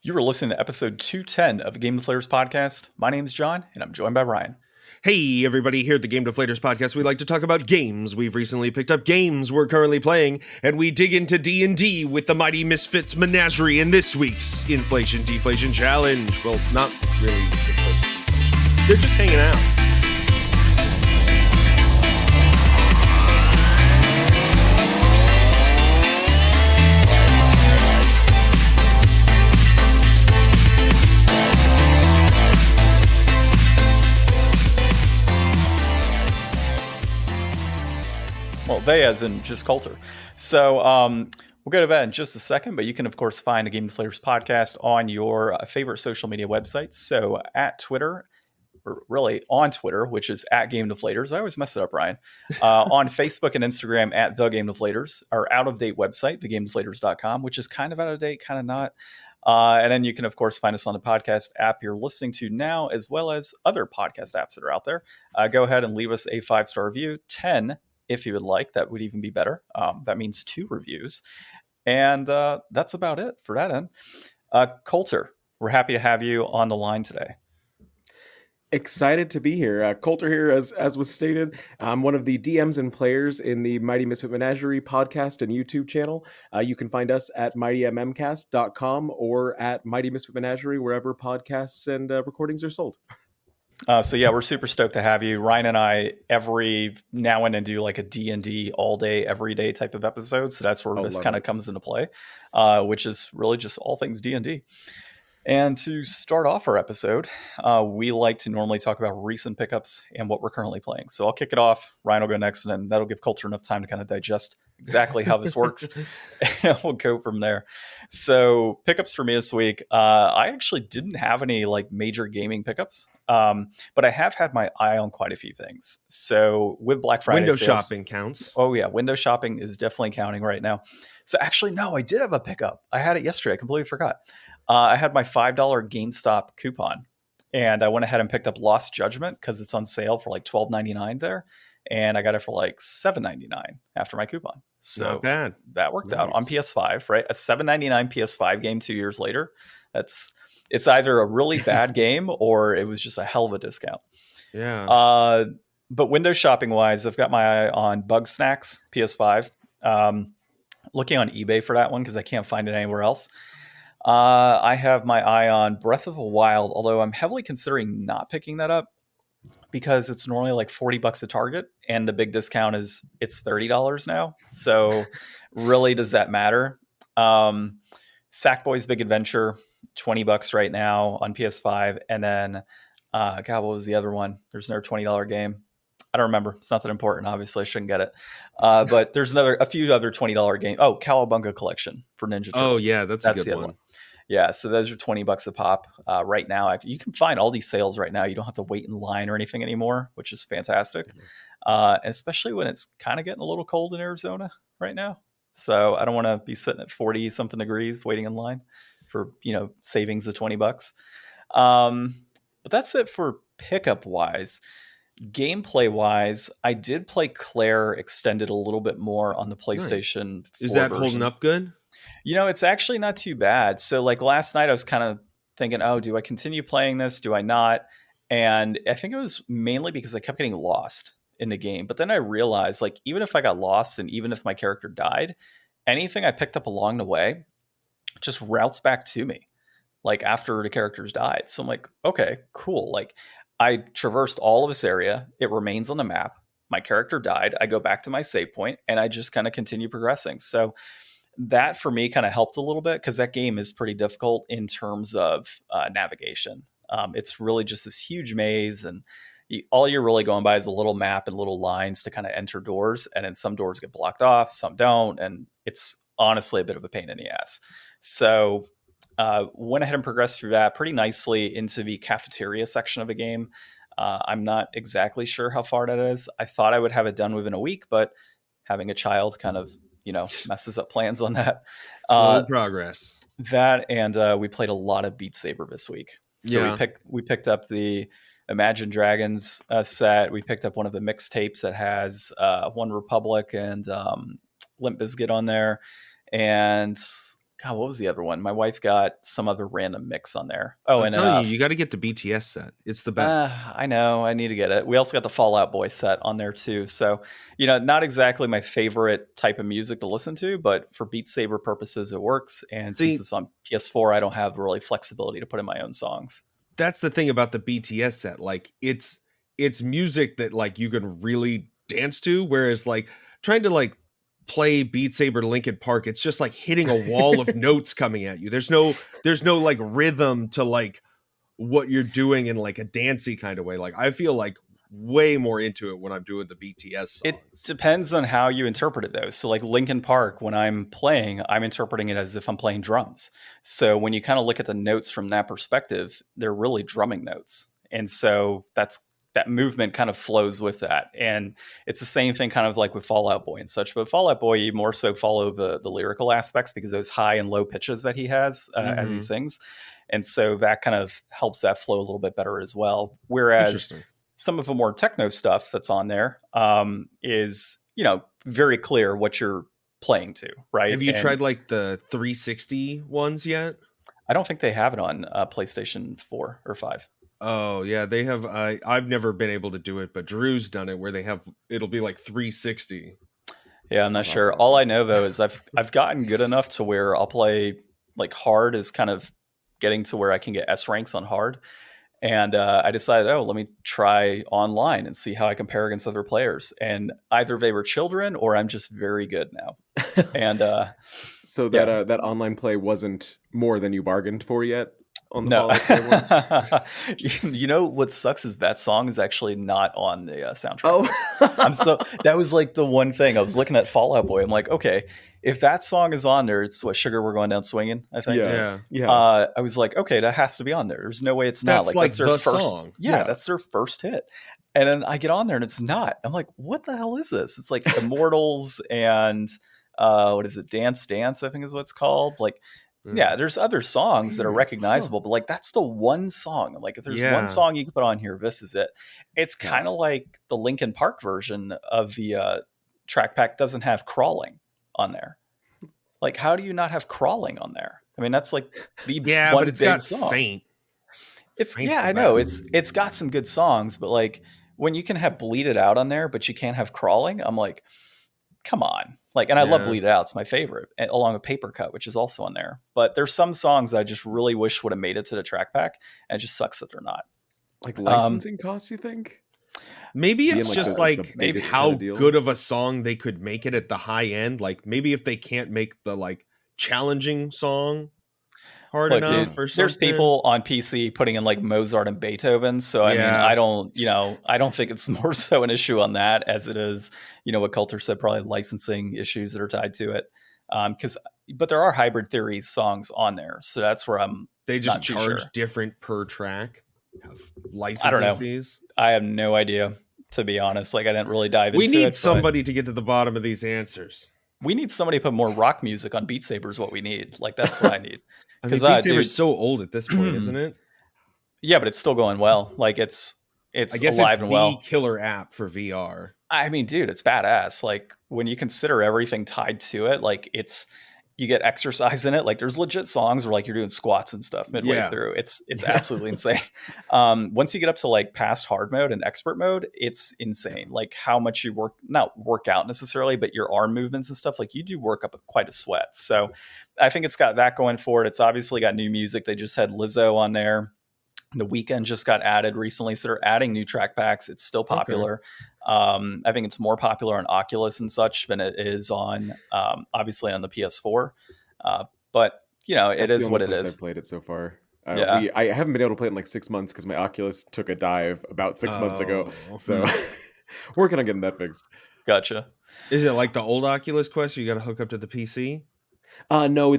You were listening to episode 210 of the Game Deflators Podcast. My name is John, and I'm joined by Ryan. Hey, everybody, here at the Game Deflators Podcast, we like to talk about games we've recently picked up, games we're currently playing, and we dig into D&D with the Mighty Misfits Menagerie in this week's Inflation Deflation Challenge. Well, not really inflation. They're just hanging out. Well, they as in just Colter. So we'll go to that in just a second, but you can, of course, find the Game Deflators Podcast on your favorite social media websites. So at Twitter, or really on Twitter, which is at Game Deflators. I always mess it up, Ryan. On Facebook and Instagram at The Game Deflators. Our out-of-date website, thegamedeflators.com, which is kind of out of date, kind of not. And then you can, of course, find us on the podcast app you're listening to now, as well as other podcast apps that are out there. Go ahead and leave us a 5-star review, 10 if you would like. That would even be better. That means 2 reviews. And that's about it for that end. Colter, we're happy to have you on the line today. Excited to be here. Colter here, as was stated. I'm one of the DMs and players in the Mighty Misfit Menagerie podcast and YouTube channel. You can find us at mightymmcast.com or at Mighty Misfit Menagerie, wherever podcasts and recordings are sold. So yeah, we're super stoked to have you. Ryan and I every now and then do like a D&D all day, every day type of episode. So that's where this kind of comes into play, which is really just all things D&D. And to start off our episode, we like to normally talk about recent pickups and what we're currently playing. So I'll kick it off. Ryan will go next, and then that'll give Colter enough time to kind of digest exactly how this works. And we'll go from there. So pickups for me this week, I actually didn't have any like major gaming pickups, but I have had my eye on quite a few things. So with Black Friday window sales, shopping counts. Oh yeah, window shopping is definitely counting right now. So actually, no, I did have a pickup. I had it yesterday. I completely forgot. I had my $5 GameStop coupon, and I went ahead and picked up Lost Judgment because it's on sale for like $12.99 there, and I got it for like $7.99 after my coupon. So not bad. That worked out on PS5, right? A $7.99 PS5 game 2 years later. It's either a really bad game or it was just a hell of a discount. Yeah. But window shopping wise, I've got my eye on Bug Snacks PS5. Looking on eBay for that one because I can't find it anywhere else. I have my eye on Breath of the Wild, although I'm heavily considering not picking that up because it's normally like $40 at Target, and the big discount is it's $30 now. So really, does that matter? Sackboy's Big Adventure, $20 right now on PS5, and then God, what was the other one? There's another $20 game. I don't remember. It's not that important. Obviously, I shouldn't get it. But there's a few other $20 games. Oh, Cowabunga Collection for Ninja Turtles. Oh yeah, that's a good one. Yeah, so those are $20 a pop right now. You can find all these sales right now. You don't have to wait in line or anything anymore, which is fantastic. Especially when it's kind of getting a little cold in Arizona right now. So I don't want to be sitting at 40 something degrees waiting in line for, savings of $20. But that's it for pickup wise. Gameplay wise, I did play Claire Extended a little bit more on the PlayStation 4 Is that version. holding up good? It's actually not too bad. So like last night I was kind of thinking, oh, do I continue playing this? Do I not? And I think it was mainly because I kept getting lost in the game. But then I realized, like, even if I got lost and even if my character died, anything I picked up along the way just routes back to me, like after the characters died. So I'm like, okay, cool. Like I traversed all of this area. It remains on the map. My character died. I go back to my save point and I just kind of continue progressing. So that for me kind of helped a little bit because that game is pretty difficult in terms of navigation. It's really just this huge maze, and all you're really going by is a little map and little lines to kind of enter doors. And then some doors get blocked off, some don't. And it's honestly a bit of a pain in the ass. So went ahead and progressed through that pretty nicely into the cafeteria section of the game. I'm not exactly sure how far that is. I thought I would have it done within a week, but having a child kind of messes up plans on that. Slow progress. That and we played a lot of Beat Saber this week. So we picked up the Imagine Dragons set. We picked up one of the mixtapes that has One Republic and Limp Bizkit on there. And God, what was the other one? My wife got some other random mix on there. Oh, I'm and telling you, you got to get the BTS set. It's the best. I know. I need to get it. We also got the Fallout Boy set on there too. So, not exactly my favorite type of music to listen to, but for Beat Saber purposes, it works. And See, since it's on PS4, I don't have really flexibility to put in my own songs. That's the thing about the BTS set. Like it's music that like you can really dance to, whereas like trying to like play Beat Saber Linkin Park, it's just like hitting a wall of notes coming at you. There's no like rhythm to like what you're doing in like a dancey kind of way. Like I feel like way more into it when I'm doing the BTS songs. It depends on how you interpret it though. So like Linkin Park, when I'm playing, I'm interpreting it as if I'm playing drums. So when you kind of look at the notes from that perspective, they're really drumming notes. And so that movement kind of flows with that. And it's the same thing kind of like with Fallout Boy and such. But Fallout Boy, you more so follow the lyrical aspects because those high and low pitches that he has as he sings. And so that kind of helps that flow a little bit better as well. Whereas some of the more techno stuff that's on there is, very clear what you're playing to, right? Have you tried like the 360 ones yet? I don't think they have it on PlayStation 4 or 5. Oh yeah, they have. I've never been able to do it, but Drew's done it where it'll be like 360. Yeah, I'm not sure. Awesome. All I know though is I've gotten good enough to where I'll play like hard is kind of getting to where I can get S ranks on hard. And I decided, let me try online and see how I compare against other players. And either they were children or I'm just very good now. And so that online play wasn't more than you bargained for yet? On the no. What sucks is that song is actually not on the soundtrack. That was like the one thing I was looking at Fallout Boy. I'm like, okay, if that song is on there, it's what Sugar We're Going Down Swinging, I think. Yeah. I was like, okay, that has to be on there. There's no way it's not. Like that's their first song. Yeah, that's their first hit. And then I get on there and it's not. I'm like, what the hell is this? It's like Immortals and what is it? Dance Dance, I think is what it's called. Like, yeah, there's other songs that are recognizable, but like that's the one song. Like if there's one song you can put on here, this is it. It's kind of like the Linkin Park version of the track pack doesn't have crawling on there. Like how do you not have crawling on there? I mean, that's like the one but it's big got song. Faint. I know it's got some good songs, but like when you can have Bleed It Out on there, but you can't have crawling, I'm like, come on. Like, and I love Bleed It Out. It's my favorite, along with Paper Cut, which is also on there. But there's some songs that I just really wish would have made it to the track pack, and it just sucks that they're not. Like licensing costs, you think? Maybe it's just like maybe how good of a song they could make it at the high end. Like maybe if they can't make the like challenging song hard enough or something. There's people on PC putting in like Mozart and Beethoven. So I mean, I don't think it's more so an issue on that as it is, what Colter said, probably licensing issues that are tied to it. But there are Hybrid Theory songs on there. So that's where they just charge different per track. Have licensing I don't know. fees. I have no idea, to be honest. Like I didn't really dive into it. We need somebody to get to the bottom of these answers. We need somebody to put more rock music on Beat Saber is what we need. Like that's what I need. Because Beat Saber is so old at this point, isn't it? Yeah, but it's still going well. Like it's I guess alive it's and well. The killer app for VR. I mean, dude, it's badass. Like when you consider everything tied to it, like you get exercise in it. Like there's legit songs where like you're doing squats and stuff midway through. It's absolutely insane. Once you get up to like past hard mode and expert mode, it's insane. Like how much you not work out necessarily, but your arm movements and stuff, like you do work up quite a sweat. So I think it's got that going for it. It's obviously got new music. They just had Lizzo on there. The Weeknd just got added recently. So they're adding new track packs. It's still popular. Okay. I think it's more popular on Oculus and such than it is on, obviously on the PS4. But it is what it is. I've played it so far. I haven't been able to play it in like 6 months because my Oculus took a dive about 6 months ago. So working on getting that fixed. Gotcha. Is it like the old Oculus Quest? You got to hook up to the PC? No, I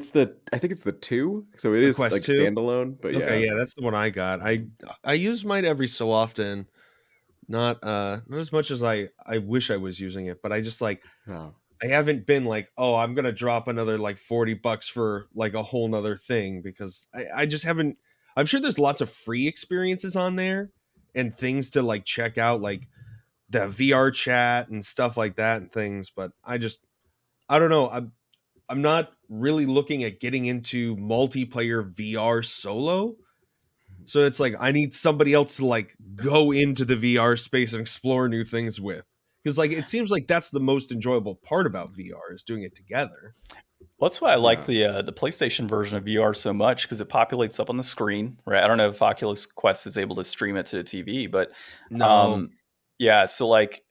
think it's the 2. So it is like 2? Standalone. But okay, that's the one I got. I use mine every so often. Not as much as I wish I was using it, but I just like I haven't been like, I'm gonna drop another like $40 for like a whole nother thing because I just haven't. I'm sure there's lots of free experiences on there and things to like check out, like the VR chat and stuff like that and things, but I don't know. I'm not really looking at getting into multiplayer VR solo. So it's like I need somebody else to like go into the VR space and explore new things with. Because like it seems like that's the most enjoyable part about VR is doing it together. Well, that's why I like Yeah. the PlayStation version of VR so much because it populates up on the screen, right? I don't know if Oculus Quest is able to stream it to the TV, but No. um, yeah. So like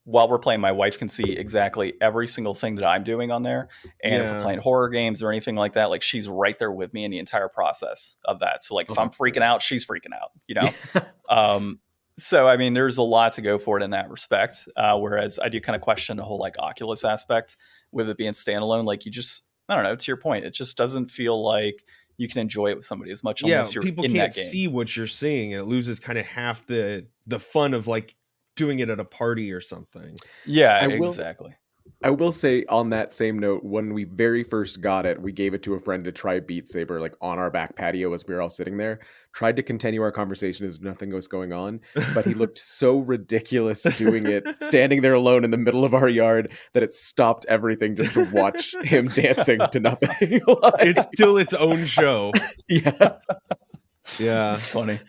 while we're playing, my wife can see exactly every single thing that I'm doing on there, and if we're Yeah. playing horror games or anything like that, like she's right there with me in the entire process of that. So like Oh, if I'm that's freaking great. out, she's freaking out, you know. Yeah. Um, so I mean, there's a lot to go for it in that respect. Whereas I do kind of question the whole like Oculus aspect with it being standalone. Like you just, I don't know. To your point, it just doesn't feel like you can enjoy it with somebody as much Yeah, unless you're people in can't that game. see what you're seeing. It loses kind of half the fun of like doing it at a party or something. Yeah, I will exactly. I will say on that same note, when we very first got it, we gave it to a friend to try Beat Saber like on our back patio as we were all sitting there. Tried to continue our conversation as nothing was going on, but he looked so ridiculous doing it, standing there alone in the middle of our yard, that it stopped everything just to watch him dancing to nothing. It's Like, still its own show. yeah. Yeah. That's funny.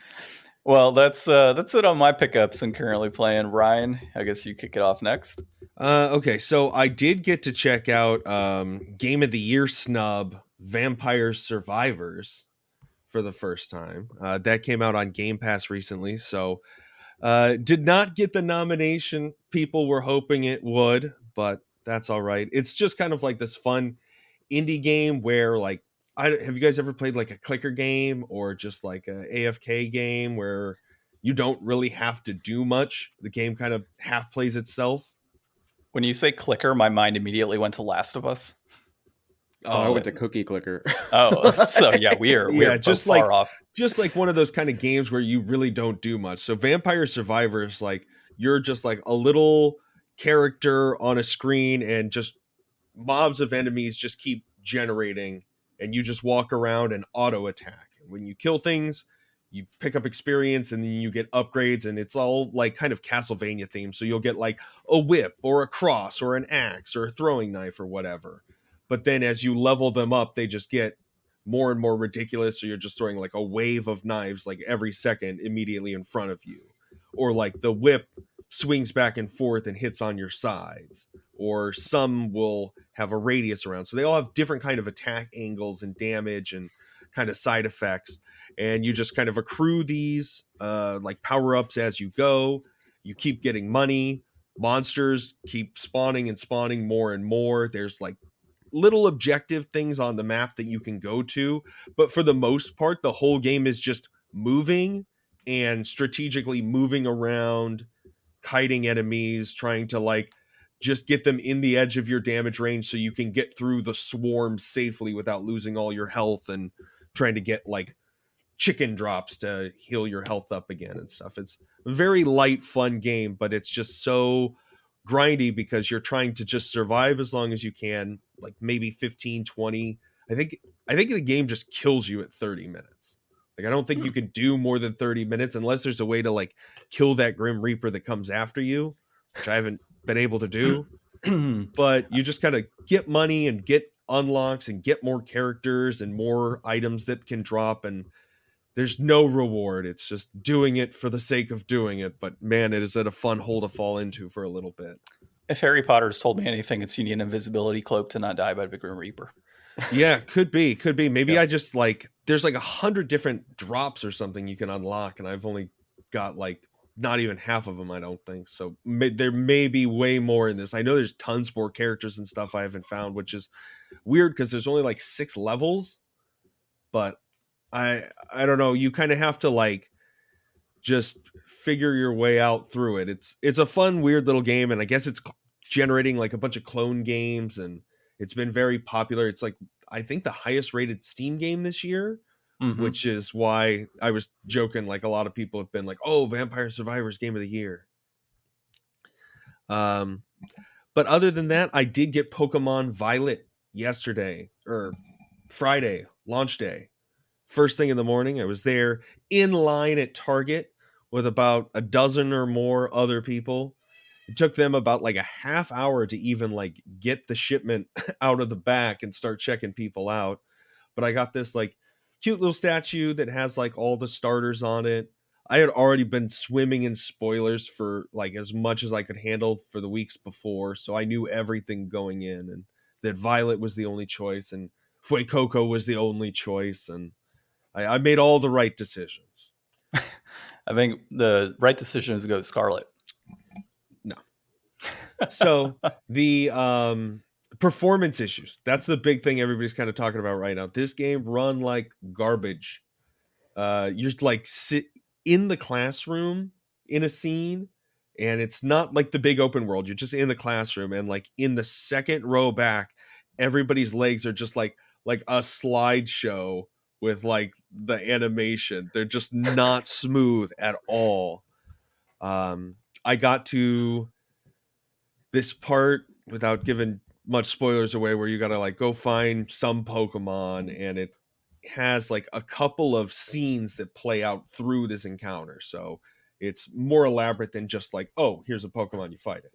Well, that's it on my pickups and currently playing. Ryan, I guess you kick it off next. Okay, so I did get to check out Game of the Year snub Vampire Survivors for the first time. That came out on Game Pass recently, so did not get the nomination people were hoping it would, but that's all right. It's just kind of like this fun indie game where like have you guys ever played like a clicker game or just like a AFK game where you don't really have to do much? The game kind of half plays itself. When you say clicker, my mind immediately went to Last of Us. Oh, I Oh, went to Cookie Clicker. Oh, so yeah, we are yeah, both far off. just like one of those kind of games where you really don't do much. So Vampire Survivors, like you're just like a little character on a screen and just mobs of enemies just keep generating and you just walk around and auto attack. And when you kill things, you pick up experience and then you get upgrades, and it's all like kind of Castlevania themed. So you'll get like a whip or a cross or an axe or a throwing knife or whatever. But then as you level them up, they just get more and more ridiculous. So you're just throwing like a wave of knives like every second immediately in front of you. Or like the whip swings back and forth and hits on your sides. Or some will have a radius around. So they all have different kind of attack angles and damage and kind of side effects. And you just kind of accrue these like power-ups as you go. You keep getting money. Monsters keep spawning and spawning more and more. There's like little objective things on the map that you can go to, but for the most part the whole game is just moving and strategically moving around, kiting enemies, trying to like just get them in the edge of your damage range so you can get through the swarm safely without losing all your health, and trying to get like chicken drops to heal your health up again and stuff. It's a very light, fun game, but it's just so grindy because you're trying to just survive as long as you can, like maybe 15, 20. I think the game just kills you at 30 minutes. Like I don't think you can do more than 30 minutes unless there's a way to like kill that Grim Reaper that comes after you, which I haven't been able to do. But you just gotta get money and get unlocks and get more characters and more items that can drop, and there's no reward. It's just doing it for the sake of doing it. But man, it is at a fun hole to fall into for a little bit. If Harry Potter's told me anything, it's you need an invisibility cloak to not die by the Grim Reaper. Yeah, could be. Maybe Yeah. I just like there's like 100 different drops or something you can unlock, and I've only got like not even half of them, I don't think. So there may be way more in this. I know there's tons more characters and stuff I haven't found, which is weird because there's only like 6 levels. But I don't know. You kind of have to like just figure your way out through it. It's a fun, weird little game, and I guess it's generating like a bunch of clone games, and it's been very popular. It's like I think the highest rated Steam game this year, Mm-hmm. which is why I was joking. Like a lot of people have been like, "Oh, Vampire Survivors Game of the Year." Um, but other than that, I did get Pokemon Violet yesterday or Friday, launch day. First thing in the morning, I was there in line at Target with about a dozen or more other people It took them about like a half hour to even like get the shipment out of the back and start checking people out. But I got this like cute little statue that has like all the starters on it. I had already been swimming in spoilers for like as much as I could handle for the weeks before, so I knew everything going in, and that Violet was the only choice and Fuecoco was the only choice, and I made all the right decisions. I think the right decision is to go with Scarlet. No. So the performance issues, that's the big thing everybody's kind of talking about right now. This game run like garbage. You're like sit in the classroom in a scene, and it's not like the big open world. You're just in the classroom, and like in the second row back, everybody's legs are just like a slideshow with like the animation. They're just not smooth at all. I got to this part without giving much spoilers away where you gotta like go find some Pokemon, and it has like a couple of scenes that play out through this encounter, so it's more elaborate than just like, oh, here's a Pokemon, you fight it.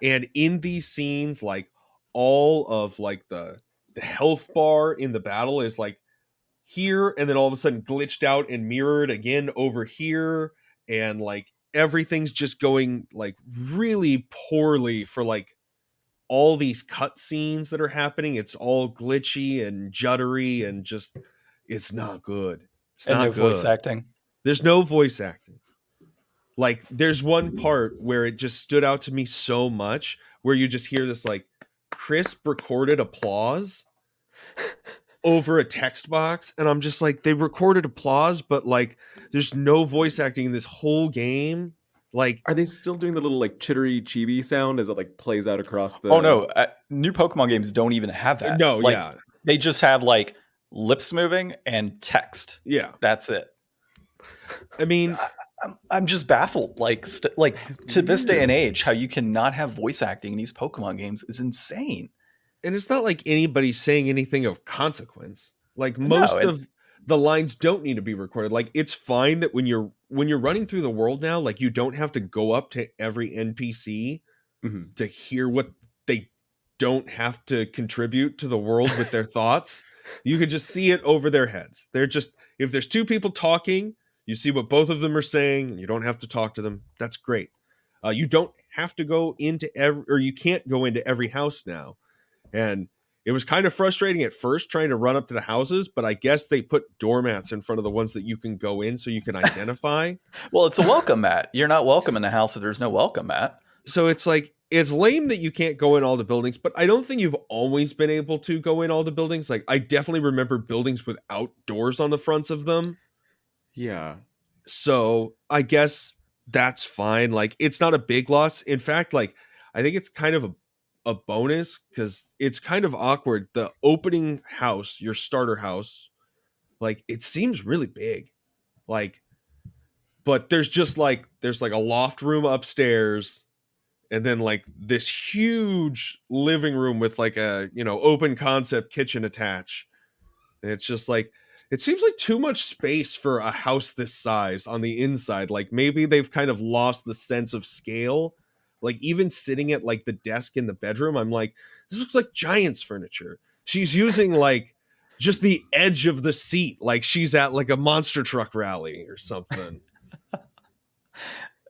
And in these scenes, like all of like the health bar in the battle is like here, and then all of a sudden glitched out and mirrored again over here, and like everything's just going like really poorly for like all these cutscenes that are happening. It's all glitchy and juddery and just, it's not good. It's and not no good. voice acting. There's no voice acting. Like there's one part where it just stood out to me so much where you just hear this like crisp recorded applause over a text box, and I'm just like, they recorded applause, but like there's no voice acting in this whole game. Like, Are they still doing the little like chittery chibi sound as it like plays out across the? Oh no, new Pokemon games don't even have that. no, like, yeah, they just have like lips moving and text. yeah. That's it. I mean, I'm just baffled. Like to this day and age, how you cannot have voice acting in these Pokemon games is insane. and it's not like anybody's saying anything of consequence. Like most of the lines don't need to be recorded. Like it's fine that when you're running through the world now, like you don't have to go up to every NPC to hear what they don't have to contribute to the world with their thoughts. You could just see it over their heads. They're just, if there's two people talking, you see what both of them are saying, and you don't have to talk to them. That's great. You don't have to go into you can't go into every house now. And it was kind of frustrating at first trying to run up to the houses, but I guess they put doormats in front of the ones that you can go in so you can identify. Well, it's a welcome mat. You're not welcome in the house if there's no welcome mat. So it's like, it's lame that you can't go in all the buildings, but I don't think you've always been able to go in all the buildings. Like I definitely remember buildings without doors on the fronts of them. Yeah. So I guess that's fine. Like it's not a big loss. In fact, like I think it's kind of a bonus because it's kind of awkward. The opening house, your starter house, like it seems really big. Like, but there's like a loft room upstairs, and then like this huge living room with like a, open concept kitchen attached. And it's just like, it seems like too much space for a house this size on the inside. Like maybe they've kind of lost the sense of scale. Like even sitting at like the desk in the bedroom, I'm like, this looks like Giants furniture. She's using like just the edge of the seat, like she's at like a monster truck rally or something.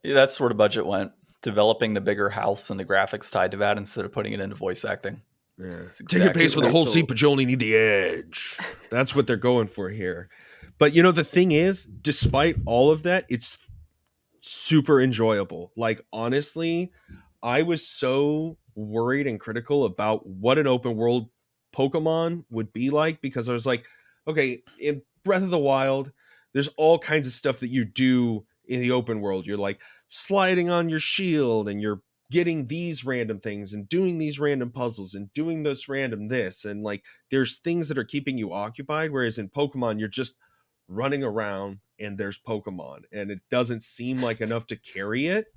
Yeah, that's where the budget went. Developing the bigger house and the graphics tied to that instead of putting it into voice acting. Yeah. Exactly Ticket pays for the whole seat, but you only need the edge. That's what they're going for here. But the thing is, despite all of that, it's super enjoyable. Like honestly, I was so worried and critical about what an open world Pokemon would be like, because I was like, okay, in Breath of the Wild, there's all kinds of stuff that you do in the open world. You're like sliding on your shield, and you're getting these random things and doing these random puzzles and doing this random this, and like there's things that are keeping you occupied, whereas in Pokemon you're just running around and there's Pokemon, and it doesn't seem like enough to carry it.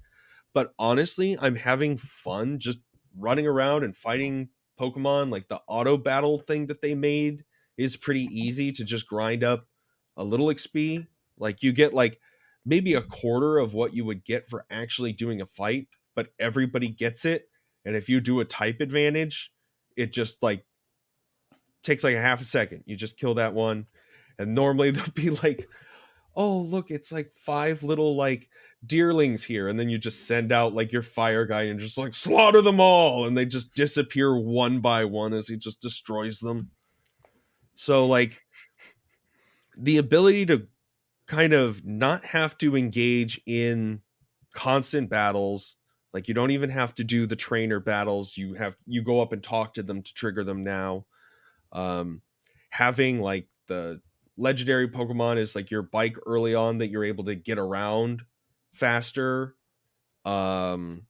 But honestly, I'm having fun just running around and fighting Pokemon. Like the auto battle thing that they made is pretty easy to just grind up a little XP. Like you get like maybe a quarter of what you would get for actually doing a fight but everybody gets it. And if you do a type advantage, it just like takes like a half a second. You just kill that one. And normally they'll be like, oh, look, it's like 5 little like deerlings here. And then you just send out like your fire guy and just like slaughter them all. And they just disappear one by one as he just destroys them. So like the ability to kind of not have to engage in constant battles. Like you don't even have to do the trainer battles. You go up and talk to them to trigger them now. Having like the legendary Pokemon is like your bike early on that you're able to get around faster. The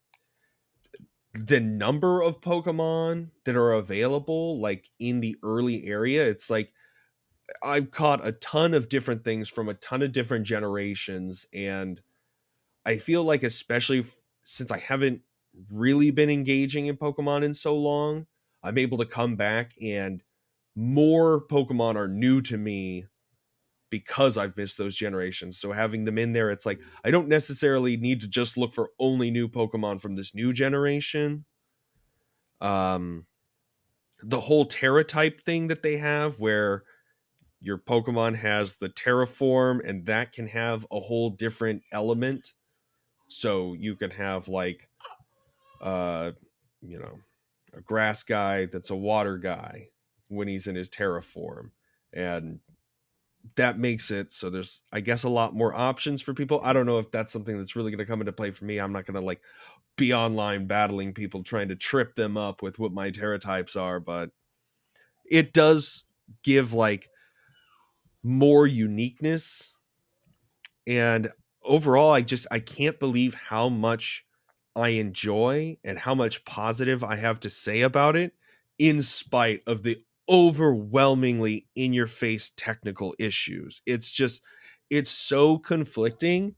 number of Pokemon that are available like in the early area, it's like I've caught a ton of different things from a ton of different generations, and I feel like especially since I haven't really been engaging in Pokemon in so long, I'm able to come back and more Pokemon are new to me because I've missed those generations. So having them in there, it's like I don't necessarily need to just look for only new Pokemon from this new generation. The whole Terra type thing that they have where your Pokemon has the Terraform and that can have a whole different element. So you can have like a grass guy that's a water guy when he's in his Terraform, and that makes it so there's, I guess, a lot more options for people. I don't know if that's something that's really going to come into play for me. I'm not going to like be online battling people trying to trip them up with what my Terra types are, but it does give like more uniqueness. And overall, I can't believe how much I enjoy and how much positive I have to say about it, in spite of the overwhelmingly in your face technical issues. It's so conflicting.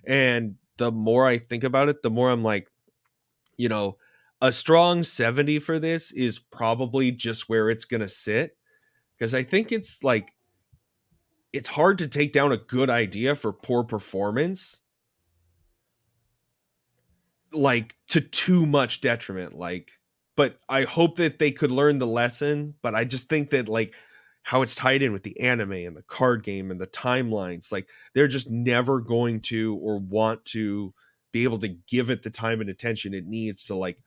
And the more I think about it, the more I'm like, a strong 70 for this is probably just where it's going to sit. Because I think it's like, it's hard to take down a good idea for poor performance, like to too much detriment. Like, but I hope that they could learn the lesson. But I just think that like how it's tied in with the anime and the card game and the timelines, like they're just never going to or want to be able to give it the time and attention it needs to like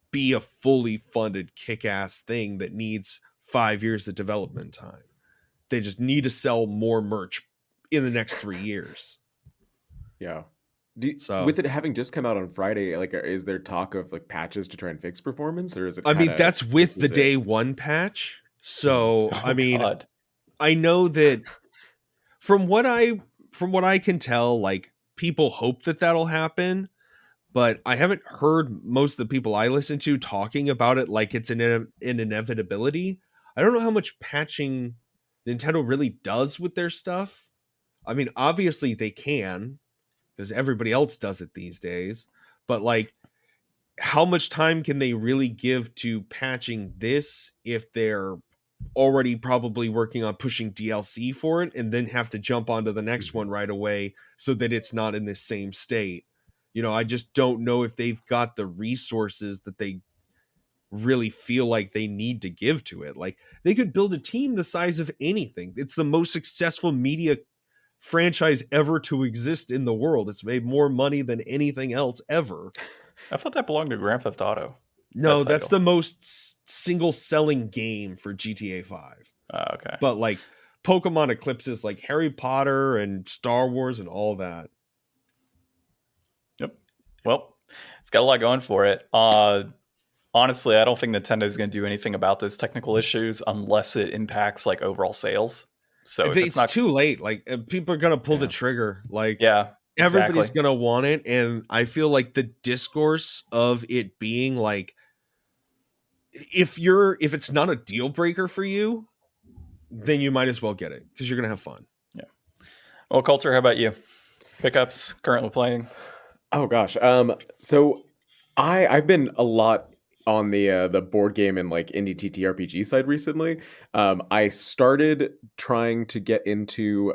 be a fully funded kick-ass thing that needs 5 years of development time. They just need to sell more merch in the next 3 years. Yeah. With it having just come out on Friday, like, is there talk of like patches to try and fix performance, or is it? I mean, that's with the day one patch. So I mean, God. I know that from what I can tell, like people hope that that'll happen, but I haven't heard most of the people I listen to talking about it like it's an inevitability. I don't know how much patching Nintendo really does with their stuff. I mean, obviously they can, because everybody else does it these days. But like, how much time can they really give to patching this if they're already probably working on pushing DLC for it and then have to jump onto the next one right away so that it's not in this same state? I just don't know if they've got the resources that they really feel like they need to give to it. Like they could build a team the size of anything. It's the most successful media franchise ever to exist in the world. It's made more money than anything else ever. I thought that belonged to Grand Theft Auto. No, that's the most single selling game for GTA 5. Okay. But like Pokemon eclipses like Harry Potter and Star Wars and all that. Yep. Well, it's got a lot going for it. Honestly, I don't think Nintendo's going to do anything about those technical issues unless it impacts like overall sales. So it's not too late. Like people are going to pull the trigger. Like, yeah, everybody's going to want it. And I feel like the discourse of it being like, if it's not a deal breaker for you, then you might as well get it because you're going to have fun. Yeah. Well, Colter, how about you? Pickups currently playing? Oh gosh. So I've been a lot on the board game and like indie TTRPG side recently. I started trying to get into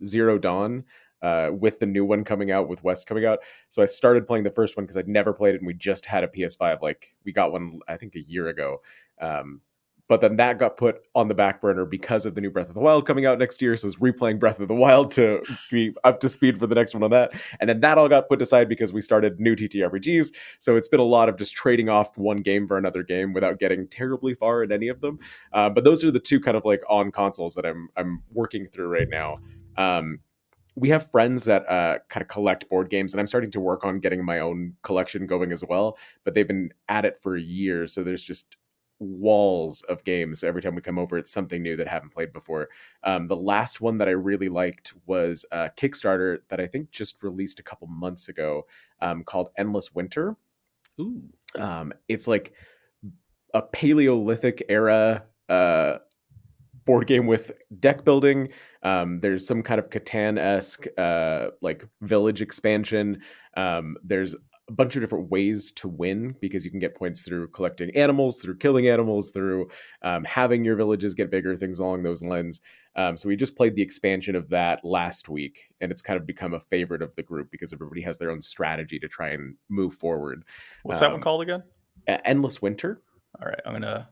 Zero Dawn. with the new one coming out, with West coming out. So I started playing the first one because I'd never played it, and we just had a PS5. Like, we got one, I think, a year ago. But then that got put on the back burner because of the new Breath of the Wild coming out next year. So I was replaying Breath of the Wild to be up to speed for the next one on that. And then that all got put aside because we started new TTRPGs. So it's been a lot of just trading off one game for another game without getting terribly far in any of them. But those are the two kind of like on consoles that I'm working through right now. We have friends that kind of collect board games, and I'm starting to work on getting my own collection going as well. But they've been at it for years. So there's just walls of games. Every time we come over, it's something new that I haven't played before. The last one that I really liked was a Kickstarter that I think just released a couple months ago, called Endless Winter. Ooh. It's like a Paleolithic era board game with deck building. There's some kind of Catan-esque like village expansion. There's a bunch of different ways to win, because you can get points through collecting animals, through killing animals, through having your villages get bigger, things along those lines. So we just played the expansion of that last week, and it's kind of become a favorite of the group because everybody has their own strategy to try and move forward. What's that one called again? Endless Winter. All right, I'm gonna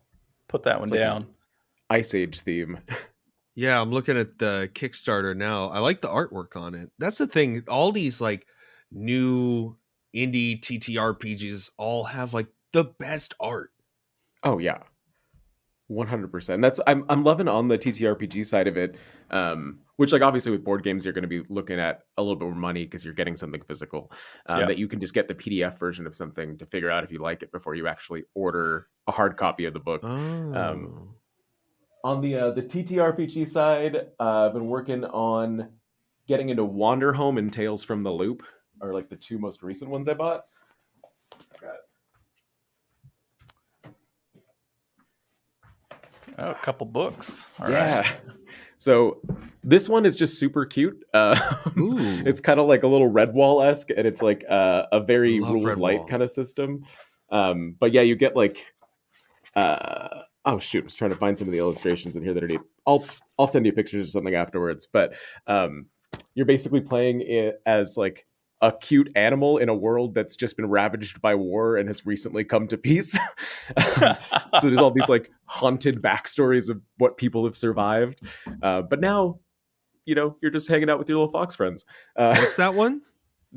put that one It's like down. Ice Age theme. Yeah, I'm looking at the Kickstarter now. I like the artwork on it. That's the thing. All these like new indie TTRPGs all have like the best art. Oh yeah, 100%. That's I'm loving on the TTRPG side of it, which, like, obviously with board games you're going to be looking at a little bit more money because you're getting something physical. That you can just get the PDF version of something to figure out if you like it before you actually order a hard copy of the book. Oh. On the TTRPG side, I've been working on getting into Wanderhome and Tales from the Loop, are like the two most recent ones I bought. Oh, a couple books. All Yeah. right. So this one is just super cute. It's kind of like a little Redwall-esque, and it's like a very rules light kind of system. But yeah, you get like oh shoot, I was trying to find some of the illustrations in here that are neat. I'll send you pictures or something afterwards. But you're basically playing it as like a cute animal in a world that's just been ravaged by war and has recently come to peace. So there's all these like haunted backstories of what people have survived. But now, you're just hanging out with your little fox friends. What's that one?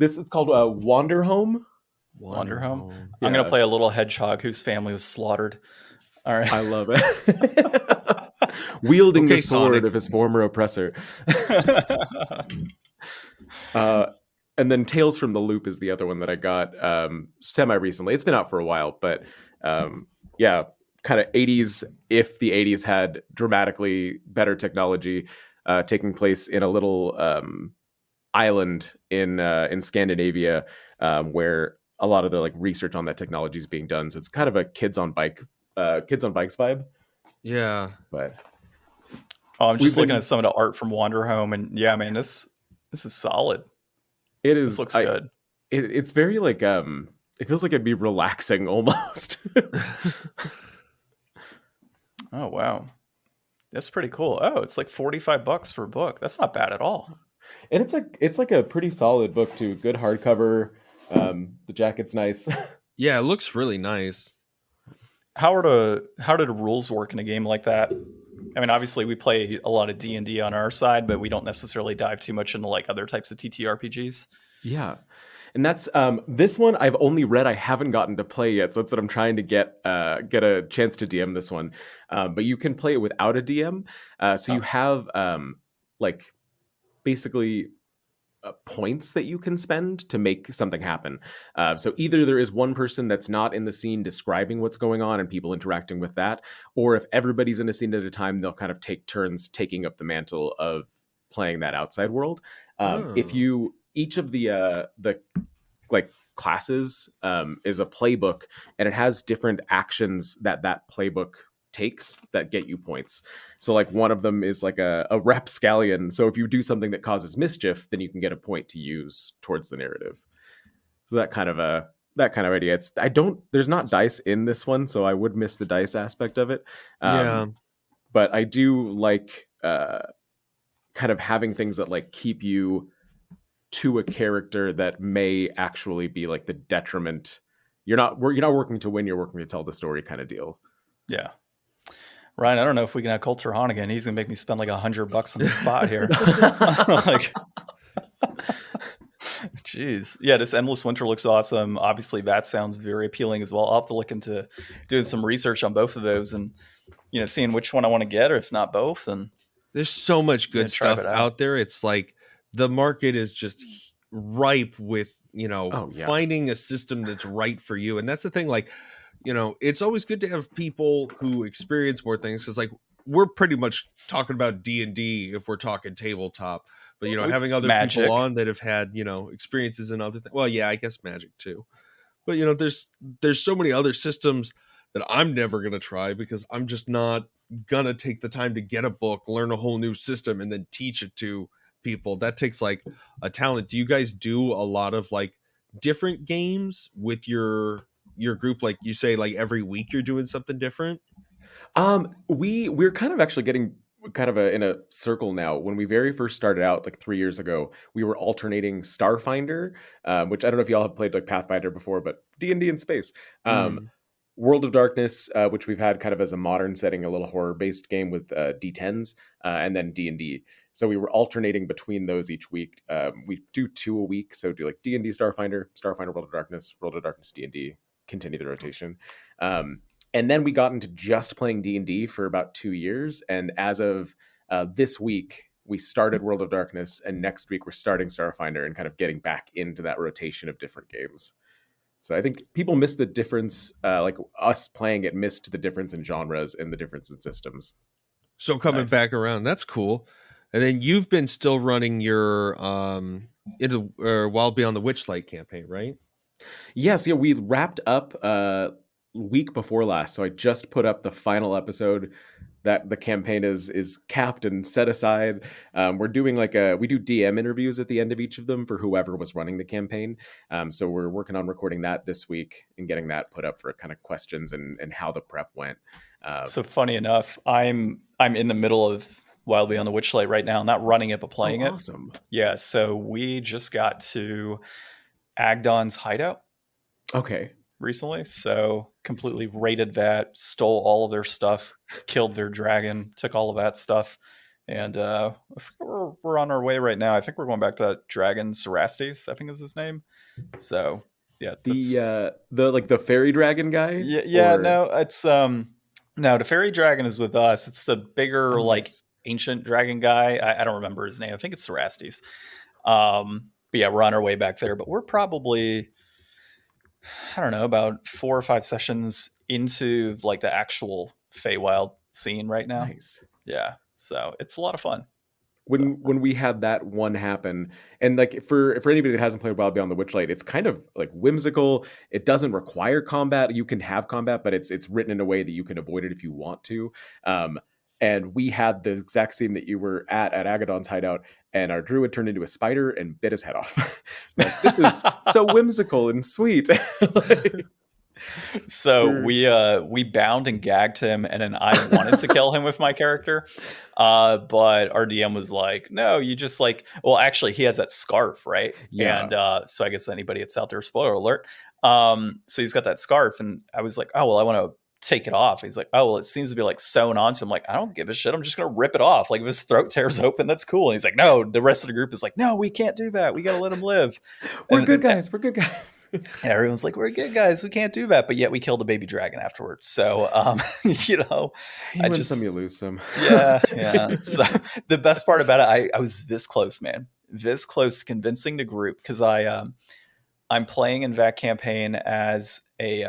It's called Wanderhome. Wanderhome. Yeah. I'm gonna play a little hedgehog whose family was slaughtered. All right. I love it. Wielding the sword Sonic of his former oppressor. And then Tales from the Loop is the other one that I got semi-recently. It's been out for a while, but yeah, kind of 80s, if the 80s had dramatically better technology, taking place in a little island in Scandinavia, where a lot of the like research on that technology is being done. So it's kind of a kids on bikes vibe. Yeah. But I'm just looking at some of the art from Wanderhome, and yeah, man, this is solid. It is. This looks good. It's very like it feels like it'd be relaxing almost. Oh wow, that's pretty cool. Oh, it's like $45 for a book. That's not bad at all. And it's like a pretty solid book too. Good hardcover. The jacket's nice. Yeah, it looks really nice. How do the rules work in a game like that? I mean, obviously we play a lot of D&D on our side, but we don't necessarily dive too much into like other types of TTRPGs. Yeah. And that's this one I've only read. I haven't gotten to play yet, so that's what I'm trying to get a chance to DM this one. But you can play it without a DM. You have like basically points that you can spend to make something happen. So either there is one person that's not in the scene describing what's going on and people interacting with that, or if everybody's in a scene at a time, they'll kind of take turns taking up the mantle of playing that outside world. If you each of the like classes is a playbook, and it has different actions that playbook takes that get you points. So like one of them is like a rapscallion. So if you do something that causes mischief, then you can get a point to use towards the narrative. So that kind of idea. There's not dice in this one, so I would miss the dice aspect of it. But I do like kind of having things that like keep you to a character that may actually be like the detriment. You're not working to win, you're working to tell the story kind of deal. Yeah. Ryan, I don't know if we can have Colter on again. He's gonna make me spend like $100 on the spot here. Like, jeez. Yeah, this Endless Winter looks awesome. Obviously, that sounds very appealing as well. I'll have to look into doing some research on both of those and, you know, seeing which one I want to get, or if not both. And there's so much good stuff out there. It's like the market is just ripe with, you know, finding a system that's right for you. And that's the thing, like, you know, it's always good to have people who experience more things, because like we're pretty much talking about D&D if we're talking tabletop, but you know, having other people on that have had, you know, experiences in other things. Well, yeah, I guess Magic too. But you know, there's so many other systems that I'm never going to try, because I'm just not going to take the time to get a book, learn a whole new system, and then teach it to people. That takes like a talent. Do you guys do a lot of like different games with your group? Like you say, like every week you're doing something different? We're kind of actually getting kind of in a circle now. When we very first started out like 3 years ago, we were alternating Starfinder, which I don't know if y'all have played like Pathfinder before, but D&D in space. World of Darkness, which we've had kind of as a modern setting, a little horror-based game with D10s, and then D&D. So we were alternating between those each week. We do 2 a week, so do like D&D Starfinder, World of Darkness, D&D, continue the rotation. And then we got into just playing D&D for about 2 years, and as of this week, we started World of Darkness, and next week we're starting Starfinder and kind of getting back into that rotation of different games. So I think people miss the difference, like us playing it missed the difference in genres and the difference in systems. So coming back around, that's cool. And then you've been still running your Wild Beyond the Witchlight campaign, right? Yes, yeah, we wrapped up week before last, so I just put up the final episode. That the campaign is capped and set aside. We're doing we do DM interviews at the end of each of them for whoever was running the campaign. So we're working on recording that this week and getting that put up for kind of questions and how the prep went. So funny enough, I'm in the middle of Wild Beyond the Witchlight right now, not running it, but playing it. Awesome. Yeah, so we just got to Agdon's hideout. Okay. Recently, so completely raided that, stole all of their stuff, killed their dragon, took all of that stuff, and I forget we're on our way right now. I think we're going back to that dragon, Cerastes, I think is his name. So yeah, the fairy dragon guy. Yeah, no, it's no, the fairy dragon is with us. It's a bigger ancient dragon guy. I don't remember his name. I think it's Cerastes. But yeah, we're on our way back there. But we're probably, I don't know, about 4 or 5 sessions into like the actual Feywild scene right now. Nice. Yeah. So it's a lot of fun. When we had that one happen, and like for anybody that hasn't played Wild Beyond the Witchlight, it's kind of like whimsical. It doesn't require combat. You can have combat, but it's written in a way that you can avoid it if you want to. And we had the exact scene that you were at Agadon's hideout, and our druid turned into a spider and bit his head off. Like, this is so whimsical and sweet. So we bound and gagged him, and then I wanted to kill him with my character, but our DM was like, "No, you just like." Well, actually, he has that scarf, right? Yeah. And so I guess anybody that's out there, spoiler alert. So he's got that scarf, and I was like, "Oh well, I want to take it off." He's like, "Oh well, it seems to be like sewn on." So I'm like, "I don't give a shit. I'm just gonna rip it off. Like if his throat tears open, that's cool." And he's like, "No." The rest of the group is like, "No, we can't do that. We gotta let him live." We're good guys. We're good guys. And everyone's like, "We're good guys. We can't do that." But yet we killed a baby dragon afterwards. So, you know, you win some, you lose some. Yeah. So the best part about it, I was this close, man, this close to convincing the group, because I'm playing in that campaign as a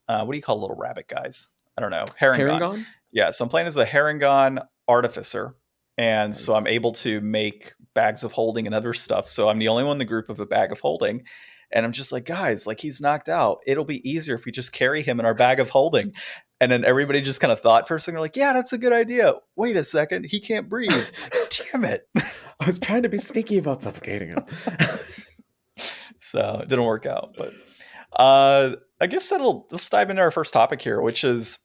what do you call little rabbit guys? I don't know. Herringon? Yeah. So I'm playing as a Herringon artificer. And nice. So I'm able to make bags of holding and other stuff. So I'm the only one in the group of a bag of holding. And I'm just like, guys, like he's knocked out. It'll be easier if we just carry him in our bag of holding. And then everybody just kind of thought for a second, like, yeah, that's a good idea. Wait a second. He can't breathe. Damn it. I was trying to be sneaky about suffocating him. So it didn't work out. But I guess let's dive into our first topic here, which is,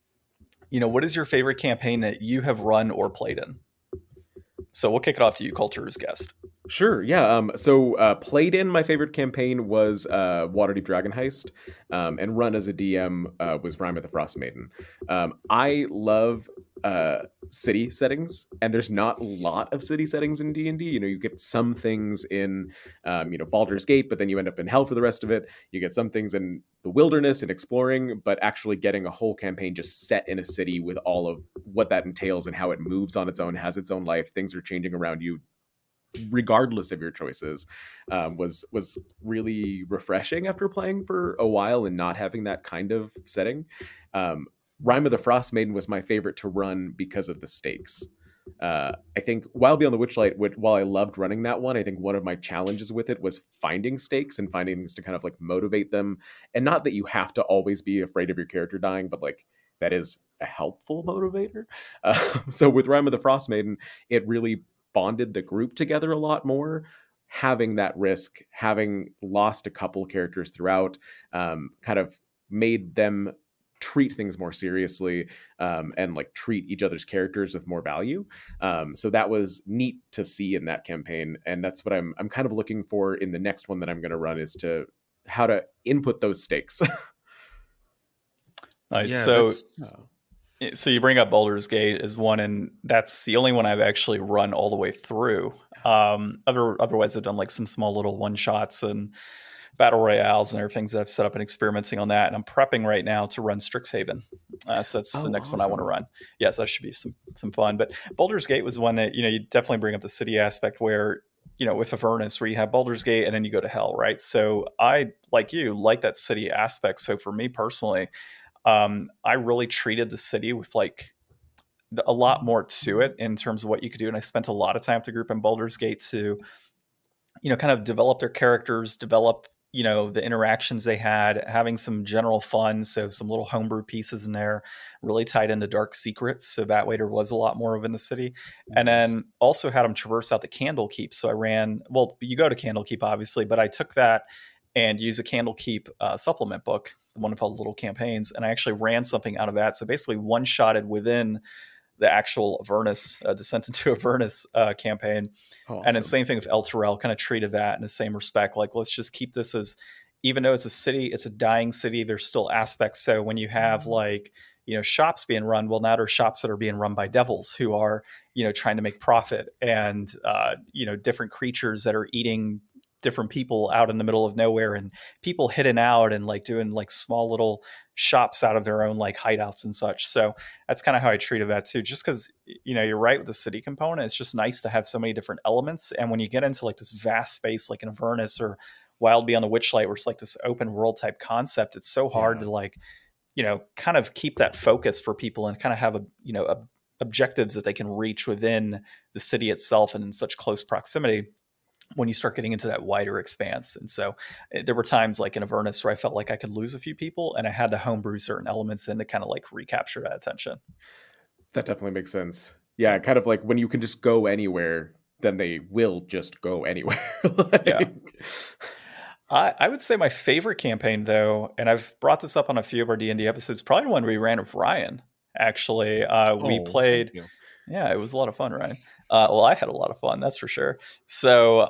you know, what is your favorite campaign that you have run or played in? So we'll kick it off to you, Colter, as guest. Sure, yeah. So played in my favorite campaign was Waterdeep Dragon Heist, and run as a DM was Rime of the Frost Maiden. I love city settings, and there's not a lot of city settings in D&D. You know, you get some things in Baldur's Gate, but then you end up in hell for the rest of it. You get some things in the wilderness and exploring, but actually getting a whole campaign just set in a city with all of what that entails and how it moves on its own, has its own life, things are changing around you regardless of your choices, was really refreshing after playing for a while and not having that kind of setting. Rime of the Frost Maiden was my favorite to run because of the stakes. I think Wild Beyond the Witchlight, while I loved running that one, I think one of my challenges with it was finding stakes and finding things to kind of like motivate them. And not that you have to always be afraid of your character dying, but like that is a helpful motivator. So with Rime of the Frost Maiden, it really bonded the group together a lot more. Having that risk, having lost a couple characters throughout, kind of made them treat things more seriously, and like treat each other's characters with more value. So that was neat to see in that campaign, and that's what I'm kind of looking for in the next one that I'm going to run, is to how to input those stakes. Nice. Yeah, So that's so you bring up Baldur's Gate as one, and that's the only one I've actually run all the way through. Otherwise, I've done like some small little one shots and battle royales and other things that I've set up and experimenting on that. And I'm prepping right now to run Strixhaven. So that's the Oh, next one I want to awesome. run. Yes, that should be some fun. But Baldur's Gate was one that, you definitely bring up the city aspect where, with Avernus, where you have Baldur's Gate and then you go to hell, right? So I, like you, like that city aspect. So for me personally, I really treated the city with like a lot more to it in terms of what you could do. And I spent a lot of time with the group in Baldur's Gate to, kind of develop their characters, develop, the interactions they had, having some general fun. So some little homebrew pieces in there really tied into dark secrets. So that way there was a lot more of in the city. And Nice. then also had them traverse out the Candlekeep. So I ran, well, you go to Candlekeep obviously, but I took that and used a Candlekeep supplement book, the one called Little Campaigns. And I actually ran something out of that. So basically one shotted within the actual Avernus, Descent into Avernus campaign. And then Awesome. same thing with El Terrell, kind of treated that in the same respect. Like, let's just keep this as, even though it's a city, it's a dying city, there's still aspects. So when you have like, shops being run, well, now there are shops that are being run by devils who are, trying to make profit, and, different creatures that are eating different people out in the middle of nowhere, and people hidden out and like doing like small little shops out of their own like hideouts and such. So that's kind of how I treated that too. Just because, you're right with the city component, it's just nice to have so many different elements. And when you get into like this vast space, like in Avernus or Wild Beyond the Witchlight, where it's like this open world type concept, it's so hard Yeah. to like, kind of keep that focus for people and kind of have objectives that they can reach within the city itself and in such close proximity when you start getting into that wider expanse. And so there were times like in Avernus where I felt like I could lose a few people, and I had to homebrew certain elements in to kind of like recapture that attention. That definitely makes sense. Yeah, kind of like when you can just go anywhere, then they will just go anywhere. Yeah. Like, I would say my favorite campaign, though, and I've brought this up on a few of our D&D episodes, probably the one we ran with Ryan, actually. We oh, thank played, you. yeah, it was a lot of fun, Ryan. Well, I had a lot of fun, that's for sure. So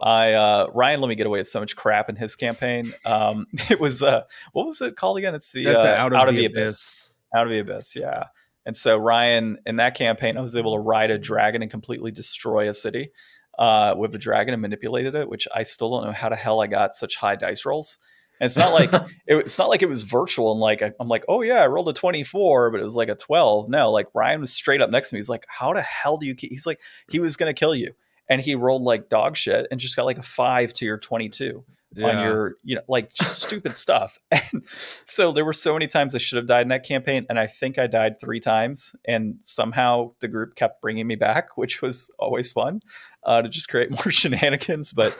Ryan let me get away with so much crap in his campaign. It was, what was it called again? It's the That's out Out of of the the Abyss. abyss. Out of the Abyss, yeah. And so Ryan, in that campaign, I was able to ride a dragon and completely destroy a city with a dragon and manipulated it, which I still don't know how the hell I got such high dice rolls. And it's not like it's not like it was virtual and like I'm like, oh yeah, I rolled a 24, but it was like a 12. No, like Ryan was straight up next to me. He's like, how the hell do you keep? He's like, he was gonna kill you, and he rolled like dog shit and just got like a 5 to your 22 on Yeah. your, like just stupid stuff. And so there were so many times I should have died in that campaign, and I think I died 3 times, and somehow the group kept bringing me back, which was always fun to just create more shenanigans. But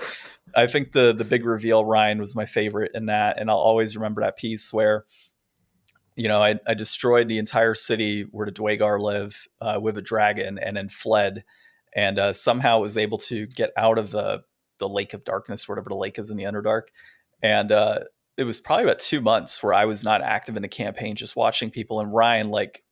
I think the big reveal, Ryan, was my favorite in that, and I'll always remember that piece where, I destroyed the entire city where the Dwagar live with a dragon, and then fled, and somehow was able to get out of the Lake of Darkness, whatever the lake is in the Underdark. And it was probably about 2 months where I was not active in the campaign, just watching people. And Ryan, like,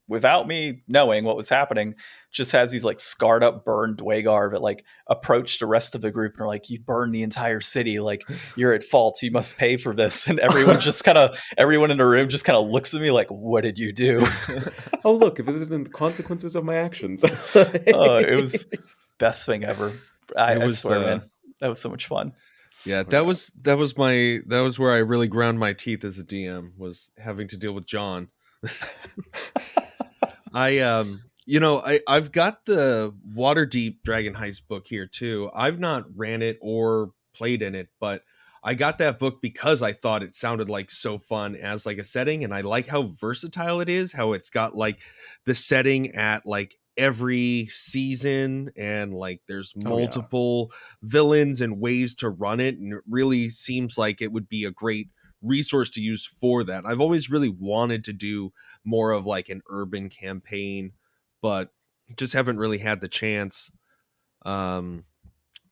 without me knowing what was happening, just has these like scarred up, burned Dwagar that like approach the rest of the group and are like, "You burned the entire city. Like you're at fault. You must pay for this." And everyone in the room just kind of looks at me like, "What did you do?" Oh, look, if this is the consequences of my actions. Oh, it was best thing ever. I was, swear, man, that was so much fun. Yeah, that was where I really ground my teeth as a DM, was having to deal with John. I've got the Waterdeep Dragon Heist book here too. I've not ran it or played in it, but I got that book because I thought it sounded like so fun as like a setting, and I like how versatile it is, how it's got like the setting at like every season, and like there's multiple villains and ways to run it, and it really seems like it would be a great resource to use for that. I've always really wanted to do more of like an urban campaign, but just haven't really had the chance.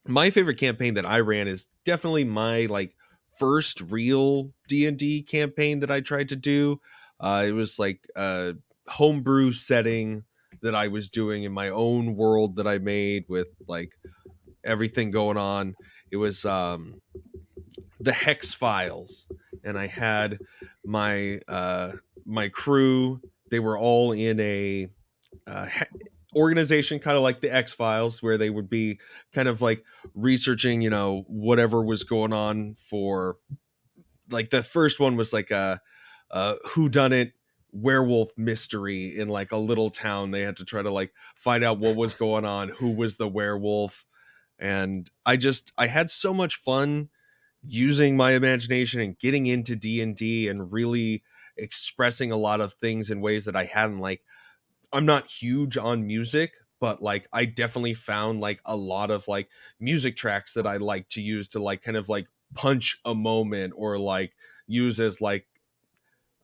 My favorite campaign that I ran is definitely my like first real D&D campaign that I tried to do. It was like a homebrew setting that I was doing in my own world that I made with like everything going on. It was the Hex Files, and I had my my crew. They were all in a organization kind of like the X-Files, where they would be kind of like researching, whatever was going on. For like the first one was like a whodunit werewolf mystery in like a little town. They had to try to like find out what was going on, who was the werewolf. And I had so much fun using my imagination and getting into D&D and really expressing a lot of things in ways that I hadn't. Like, I'm not huge on music, but like I definitely found like a lot of like music tracks that I like to use to like kind of like punch a moment, or like use as like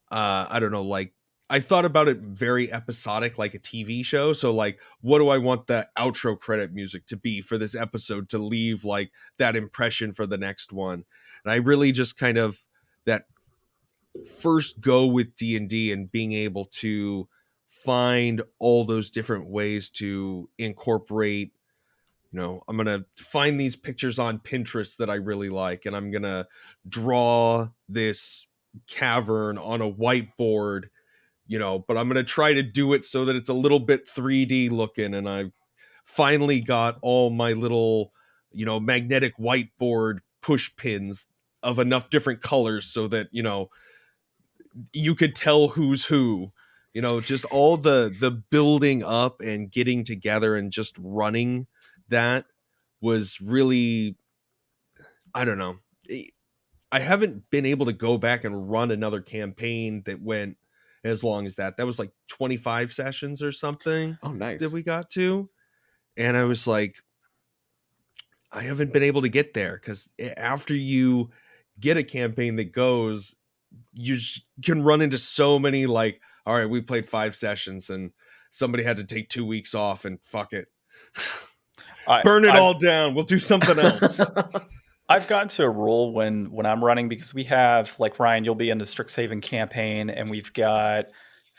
I don't know, like I thought about it very episodic, like a TV show. So like, what do I want the outro credit music to be for this episode to leave like that impression for the next one? And I really just kind of that first go with D&D and being able to find all those different ways to incorporate, I'm going to find these pictures on Pinterest that I really like, and I'm going to draw this cavern on a whiteboard, but I'm going to try to do it so that it's a little bit 3D looking. And I've finally got all my little, magnetic whiteboard push pins of enough different colors so that, you could tell who's who. Just all the building up and getting together and just running that was really, I don't know. I haven't been able to go back and run another campaign that went as long as that. That was like 25 sessions or something. Oh, nice. That we got to. And I was like, I haven't been able to get there, because after you get a campaign that goes, you can run into so many like, all right, we played 5 sessions and somebody had to take 2 weeks off, and fuck it. Burn it all down. We'll do something else. I've gotten to a rule when I'm running, because we have, like, Ryan, you'll be in the Strixhaven campaign, and we've got,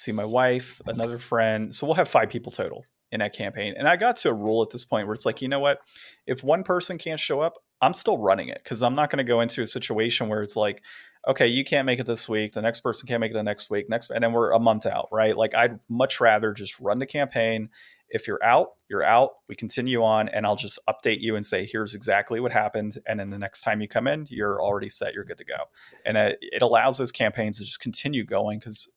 my wife, another friend. So we'll have 5 people total in that campaign. And I got to a rule at this point where it's like, you know what? If one person can't show up, I'm still running it, because I'm not going to go into a situation where it's like, okay, you can't make it this week, the next person can't make it the next week, and then we're a month out, right? Like, I'd much rather just run the campaign. If you're out, you're out. We continue on, and I'll just update you and say, here's exactly what happened. And then the next time you come in, you're already set. You're good to go. And it allows those campaigns to just continue going, because,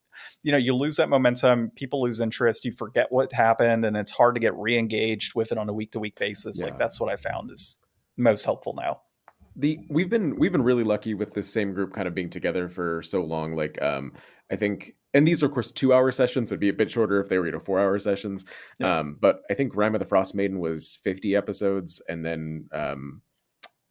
you lose that momentum. People lose interest. You forget what happened, and it's hard to get re-engaged with it on a week-to-week basis. Yeah. Like, that's what I found is most helpful now. We've been really lucky with this same group kind of being together for so long. Like, I think, and these are of course 2-hour sessions, so it'd be a bit shorter if they were 4-hour sessions. Yeah. But I think Rime of the Frost Maiden was 50 episodes, and then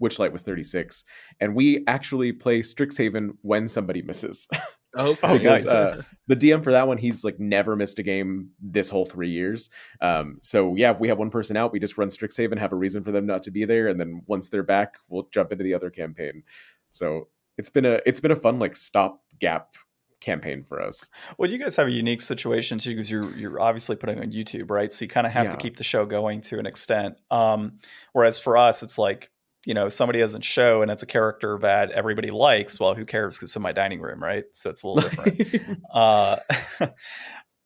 Witchlight was 36. And we actually play Strixhaven when somebody misses. Oh, because nice. The DM for that one, he's like never missed a game this whole 3 years. So yeah, if we have one person out, we just run Strixhaven, have a reason for them not to be there, and then once they're back, we'll jump into the other campaign. So it's been a fun like stopgap campaign for us. Well, you guys have a unique situation too, because you're obviously putting on YouTube, right? So you kind of have to keep the show going to an extent. Whereas for us, it's like, if somebody doesn't show and it's a character that everybody likes, well, who cares? Because it's in my dining room, right? So it's a little different.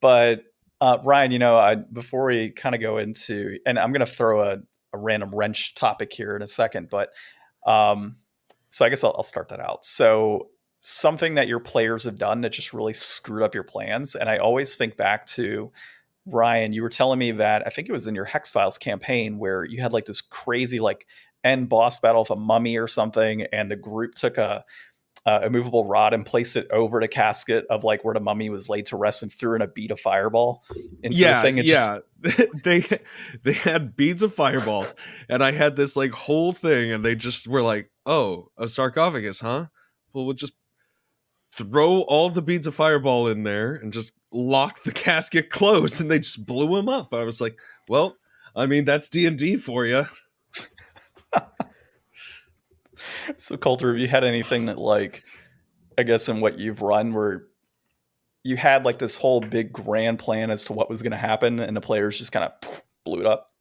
But Ryan, before we kind of go into, and I'm going to throw a random wrench topic here in a second, but so I guess I'll start that out. So something that your players have done that just really screwed up your plans. And I always think back to Ryan, you were telling me that I think it was in your Hex Files campaign where you had like this crazy like end boss battle of a mummy or something. And the group took a movable rod and placed it over the casket of like where the mummy was laid to rest and threw in a bead of fireball into the thing. They had beads of fireball, and I had this like whole thing, and they just were like, "Oh, a sarcophagus, huh? Well, we'll just throw all the beads of fireball in there and just lock the casket closed," and they just blew him up. I was like, "Well, I mean, that's D&D for you." So, Colter, have you had anything that, like, I guess in what you've run where you had like this whole big grand plan as to what was going to happen and the players just kind of blew it up?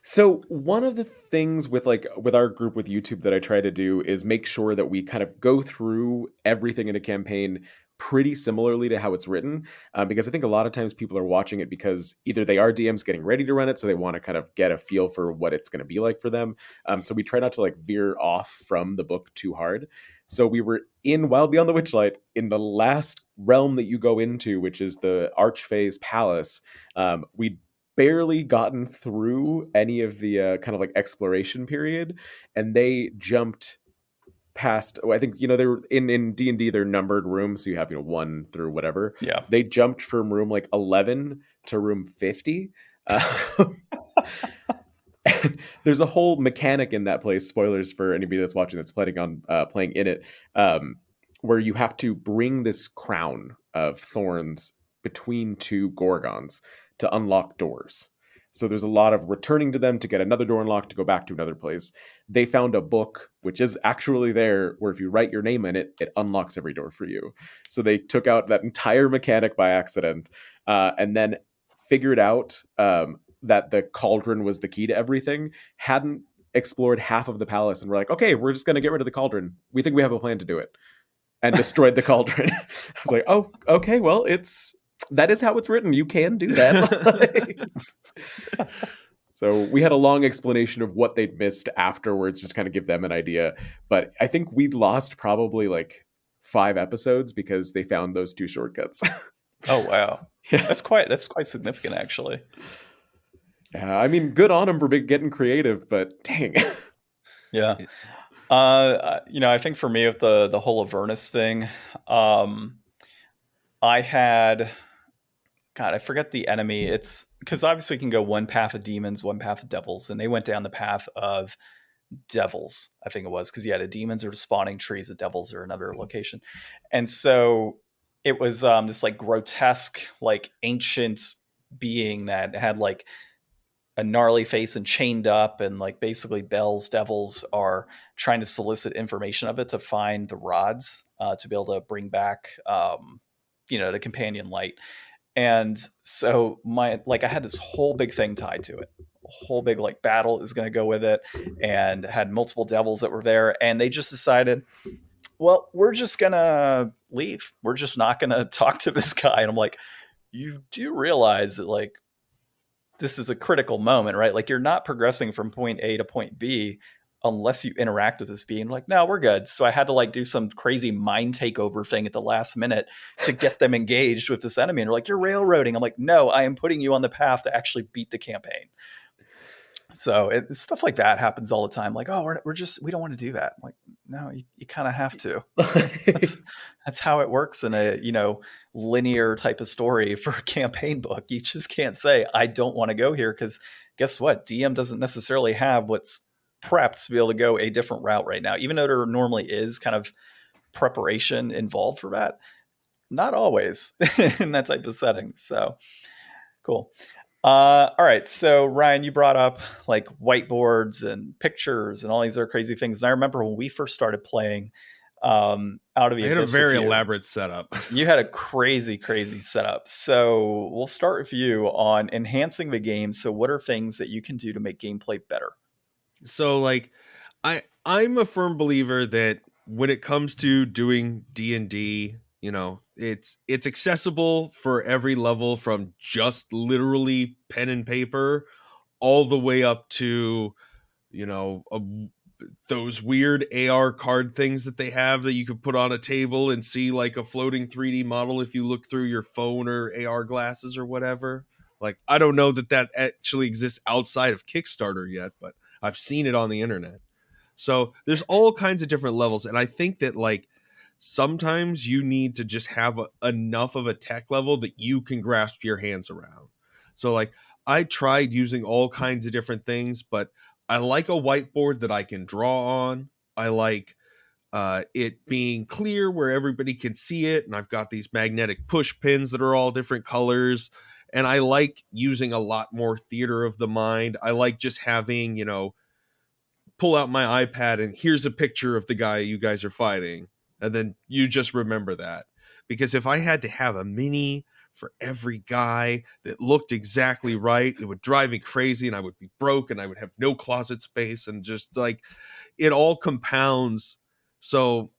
So one of the things with our group with YouTube that I try to do is make sure that we kind of go through everything in a campaign pretty similarly to how it's written, because I think a lot of times people are watching it because either they are DMs getting ready to run it, so they want to kind of get a feel for what it's going to be like for them. So we try not to like veer off from the book too hard. So we were in Wild Beyond the Witchlight in the last realm that you go into, which is the Archfey's Palace. We barely gotten through any of the kind of like exploration period, and they jumped past, I think, they were in D&D, they're numbered rooms, so you have 1 through whatever. Yeah, they jumped from room like 11 to room 50. There's a whole mechanic in that place, spoilers for anybody that's watching that's playing in it, where you have to bring this crown of thorns between 2 gorgons to unlock doors. So there's a lot of returning to them to get another door unlocked to go back to another place. They found a book, which is actually there, where if you write your name in it, it unlocks every door for you. So they took out that entire mechanic by accident, and then figured out that the cauldron was the key to everything, hadn't explored half of the palace, and were like, okay, we're just going to get rid of the cauldron. We think we have a plan to do it. And destroyed the cauldron. I was like, oh, okay, well, that is how it's written. You can do that. So we had a long explanation of what they'd missed afterwards, just kind of give them an idea. But I think we lost probably like 5 episodes because they found those 2 shortcuts. Oh wow, yeah, that's quite significant, actually. Yeah, I mean, good on them for getting creative, but dang. Yeah. I think for me with the whole Avernus thing, I had, God, I forget the enemy. It's because obviously you can go one path of demons, one path of devils, and they went down the path of devils, I think it was, because the demons are spawning trees, the devils are another location. And so it was this like grotesque, like ancient being that had like a gnarly face and chained up, and like basically Bel's devils are trying to solicit information of it to find the rods to be able to bring back the companion light. And so I had this whole big thing tied to it, a whole big like battle is going to go with it, and had multiple devils that were there, and they just decided, well, we're just gonna leave, we're just not gonna talk to this guy. And I'm like, you do realize that like this is a critical moment, right? Like you're not progressing from point A to point B unless you interact with this being. Like, no, we're good. So I had to like do some crazy mind takeover thing at the last minute to get them engaged with this enemy. And they're like, you're railroading. I'm like, no, I am putting you on the path to actually beat the campaign. So stuff like that happens all the time. Like, oh, we don't want to do that. I'm like, no, you kind of have to. That's how it works in a, linear type of story for a campaign book. You just can't say, I don't want to go here, because guess what? DM doesn't necessarily have what's prepped to be able to go a different route right now, even though there normally is kind of preparation involved for that. Not always in that type of setting. So cool. All right. So Ryan, you brought up like whiteboards and pictures and all these other crazy things. And I remember when we first started playing, out of the I had a abyss with very you. elaborate setup. You had a crazy, crazy setup. So we'll start with you on enhancing the game. So what are things that you can do to make gameplay better? So like I'm a firm believer that when it comes to doing D&D, it's accessible for every level, from just literally pen and paper all the way up to, you know, a, those weird AR card things that they have that you could put on a table and see like a floating 3D model if you look through your phone or AR glasses or whatever. Like, I don't know that actually exists outside of Kickstarter yet, but I've seen it on the internet. So there's all kinds of different levels. And I think that like sometimes you need to just have enough of a tech level that you can grasp your hands around. So like I tried using all kinds of different things, but I like a whiteboard that I can draw on. I like it being clear where everybody can see it. And I've got these magnetic push pins that are all different colors. And I like using a lot more theater of the mind. I like just having, pull out my iPad and here's a picture of the guy you guys are fighting. And then you just remember that. Because if I had to have a mini for every guy that looked exactly right, it would drive me crazy and I would be broke and I would have no closet space, and just like it all compounds. So,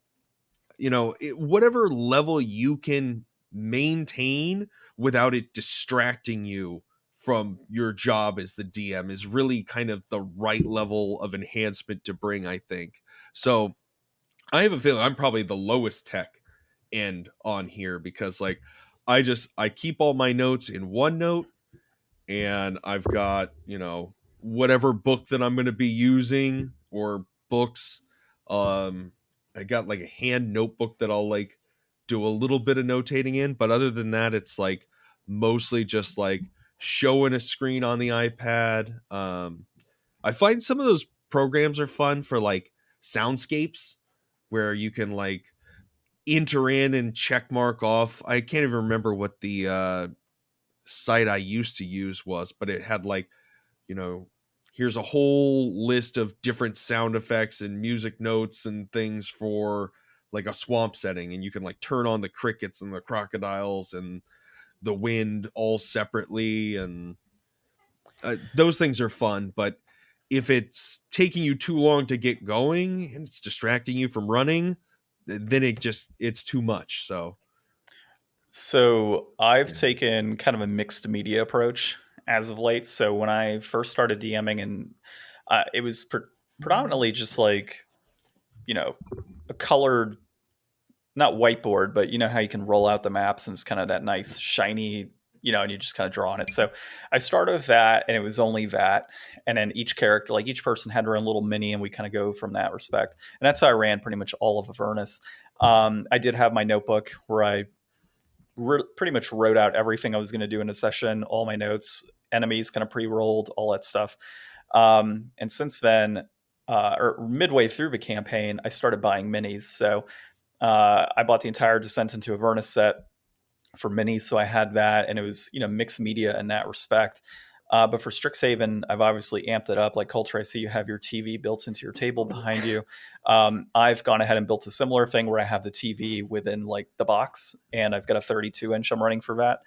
whatever level you can maintain without it distracting you from your job as the DM is really kind of the right level of enhancement to bring, I think. So I have a feeling I'm probably the lowest tech end on here, because like I keep all my notes in OneNote, and I've got, whatever book that I'm going to be using or books. Um, I got like a hand notebook that I'll like do a little bit of notating in, but other than that, it's like mostly just like showing a screen on the iPad. I find some of those programs are fun for like soundscapes, where you can like enter in and check mark off. I can't even remember what the site I used to use was, but it had like, you know, here's a whole list of different sound effects and music notes and things for like a swamp setting, and you can like turn on the crickets and the crocodiles and the wind all separately, and those things are fun. But if it's taking you too long to get going and it's distracting you from running, then it's too much. So I've Yeah. taken kind of a mixed media approach as of late. So when I first started DMing, and it was predominantly just like, a colored, not whiteboard, but you know how you can roll out the maps and it's kind of that nice shiny, and you just kind of draw on it. So I started with that, and it was only that. And then each character, like each person had their own little mini, and we kind of go from that respect. And that's how I ran pretty much all of Avernus. I did have my notebook where I pretty much wrote out everything I was going to do in a session, all my notes, enemies kind of pre-rolled, all that stuff. And since then, or midway through the campaign, I started buying minis. So I bought the entire Descent into Avernus set for minis, so I had that, and it was mixed media in that respect. But for Strixhaven, I've obviously amped it up. Like Colter, I see you have your TV built into your table behind you. I've gone ahead and built a similar thing where I have the TV within like the box, and I've got a 32-inch I'm running for that.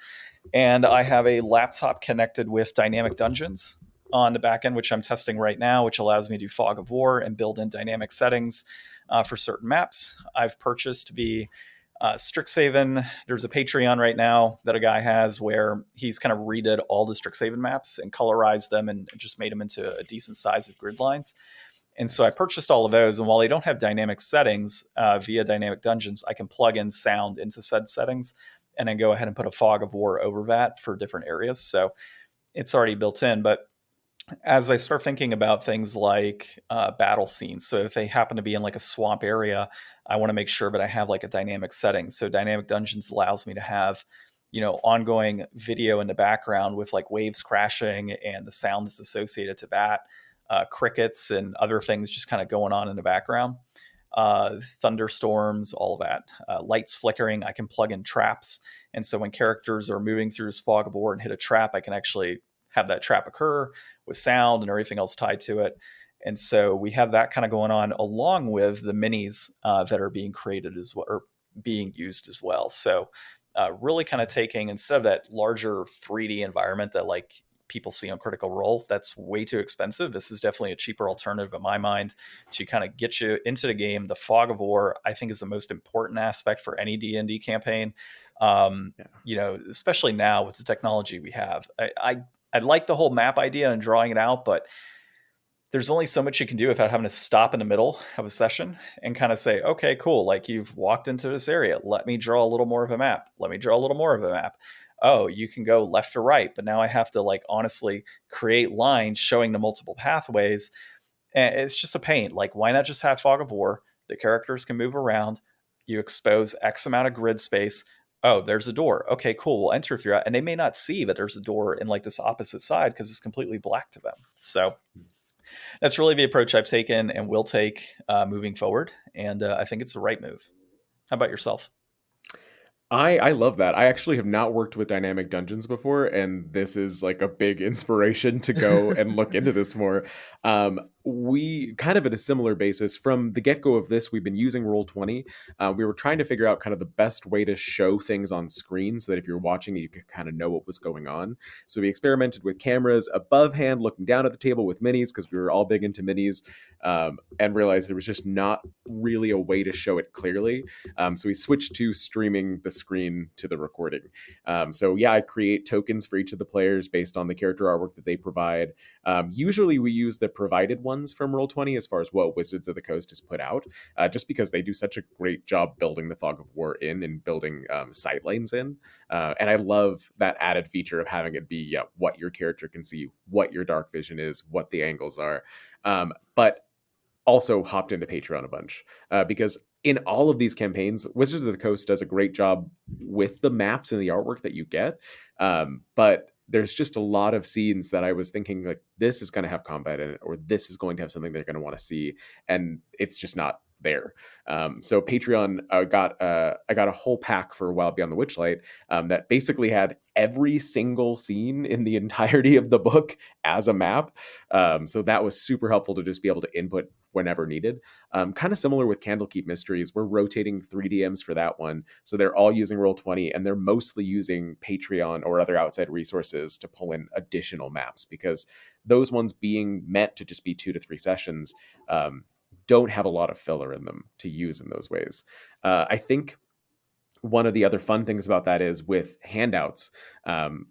And I have a laptop connected with Dynamic Dungeons on the back end, which I'm testing right now, which allows me to do Fog of War and build in dynamic settings for certain maps. I've purchased the Strixhaven. There's a Patreon right now that a guy has where he's kind of redid all the Strixhaven maps and colorized them and just made them into a decent size of grid lines. And so I purchased all of those. And while they don't have dynamic settings via Dynamic Dungeons, I can plug in sound into said settings and then go ahead and put a Fog of War over that for different areas. So it's already built in. But as I start thinking about things like battle scenes, so if they happen to be in like a swamp area, I want to make sure that I have like a dynamic setting. So Dynamic Dungeons allows me to have, ongoing video in the background with like waves crashing and the sound that's associated to that, crickets and other things just kind of going on in the background, thunderstorms, all of that, lights flickering. I can plug in traps. And so when characters are moving through this Fog of War and hit a trap, I can actually have that trap occur with sound and everything else tied to it. And so we have that kind of going on along with the minis that are being created as well, or being used as well. So really kind of taking, instead of that larger 3D environment that like people see on Critical Role, that's way too expensive. This is definitely a cheaper alternative in my mind to kind of get you into the game. The fog of war, I think, is the most important aspect for any D&D campaign. Especially now with the technology we have. I like the whole map idea and drawing it out, but there's only so much you can do without having to stop in the middle of a session and kind of say, okay, cool. Like, you've walked into this area. Let me draw a little more of a map. Let me draw a little more of a map. Oh, you can go left or right, but now I have to like honestly create lines showing the multiple pathways. And it's just a pain. Like, why not just have fog of war? The characters can move around. You expose X amount of grid space. Oh, there's a door. Okay, cool. We'll enter through that. And they may not see that there's a door in like this opposite side because it's completely black to them. So that's really the approach I've taken and will take moving forward. And I think it's the right move. How about yourself? I love that. I actually have not worked with dynamic dungeons before, and this is like a big inspiration to go and look into this more. We kind of at a similar basis from the get-go of this, we've been using Roll20. We were trying to figure out kind of the best way to show things on screen so that if you're watching, you could kind of know what was going on. So we experimented with cameras above hand, looking down at the table with minis, because we were all big into minis, and realized there was just not really a way to show it clearly. So we switched to streaming the screen to the recording. I create tokens for each of the players based on the character artwork that they provide. Usually we use the provided ones from Roll20 as far as what Wizards of the Coast has put out, just because they do such a great job building the Fog of War in and building sight lanes in. And I love that added feature of having it be what your character can see, what your dark vision is, what the angles are. But also hopped into Patreon a bunch because in all of these campaigns, Wizards of the Coast does a great job with the maps and the artwork that you get. But there's just a lot of scenes that I was thinking like, this is going to have combat in it, or this is going to have something they're going to want to see. And it's just not there. So Patreon, I got a whole pack for Wild Beyond the Witchlight that basically had every single scene in the entirety of the book as a map. So that was super helpful to just be able to input whenever needed. Kind of similar with Candlekeep Mysteries. We're rotating 3 DMs for that one. So they're all using Roll20, and they're mostly using Patreon or other outside resources to pull in additional maps, because those ones being meant to just be 2 to 3 sessions don't have a lot of filler in them to use in those ways. I think one of the other fun things about that is with handouts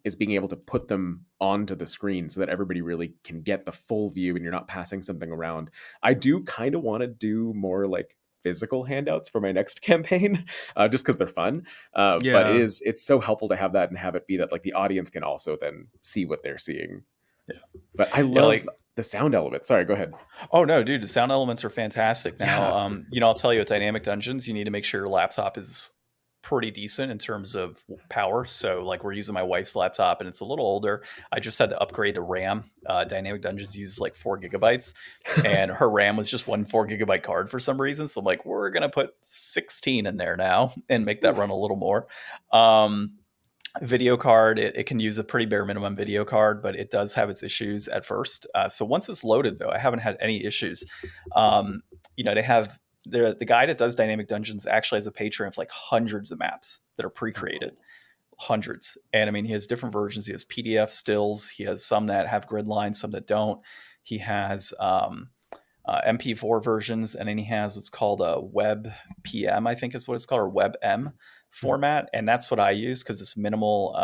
is being able to put them onto the screen so that everybody really can get the full view and you're not passing something around. I do kind of want to do more like physical handouts for my next campaign just because they're fun. But it's so helpful to have that and have it be that like the audience can also then see what they're seeing. Yeah. But I love the sound element. Sorry, go ahead. Oh no, dude, the sound elements are fantastic. Now, I'll tell you, at Dynamic Dungeons, you need to make sure your laptop is pretty decent in terms of power. So like, we're using my wife's laptop and it's a little older. I just had to upgrade to RAM. Dynamic Dungeons uses like 4 gigabytes and her RAM was just one 4 gigabyte card for some reason. So I'm like, we're going to put 16 in there now and make that run a little more. Video card, it can use a pretty bare minimum video card, but it does have its issues at first. So once it's loaded, though, I haven't had any issues. They have the guy that does Dynamic Dungeons actually has a Patreon of like hundreds of maps that are pre-created, hundreds. And I mean, he has different versions. He has PDF stills. He has some that have grid lines, some that don't. He has MP4 versions, and then he has what's called a Web PM, I think is what it's called, or Web M format. And that's what I use because it's minimal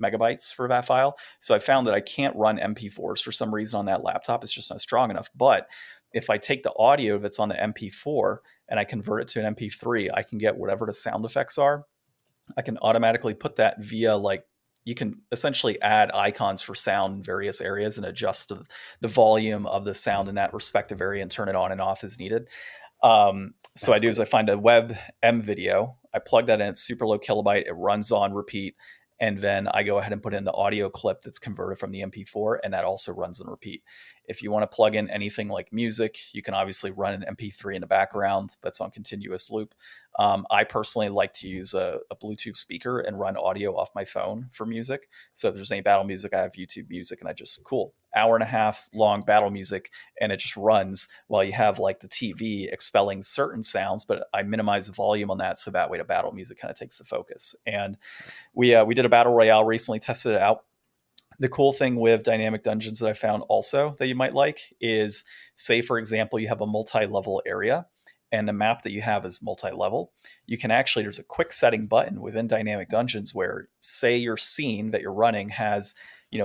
megabytes for that file. So I found that I can't run MP4s for some reason on that laptop. It's just not strong enough. But if I take the audio that's on the MP4 and I convert it to an MP3, I can get whatever the sound effects are. I can automatically put that via you can essentially add icons for sound in various areas and adjust the volume of the sound in that respective area and turn it on and off as needed. So I do is I find a Web M video, I plug that in, it's super low kilobyte, it runs on repeat, and then I go ahead and put in the audio clip that's converted from the MP4, and that also runs on repeat. If you want to plug in anything like music, you can obviously run an MP3 in the background that's on continuous loop. I personally like to use a Bluetooth speaker and run audio off my phone for music. So if there's any battle music, I have YouTube music, and I just hour and a half long battle music, and it just runs while you have like the TV expelling certain sounds, but I minimize the volume on that so that way the battle music kind of takes the focus. And we did a battle royale recently, tested it out. The cool thing with dynamic dungeons that I found also that you might like is, say, for example, you have a multi-level area and the map that you have is multi-level. You can actually, there's a quick setting button within dynamic dungeons where, say, your scene that you're running has,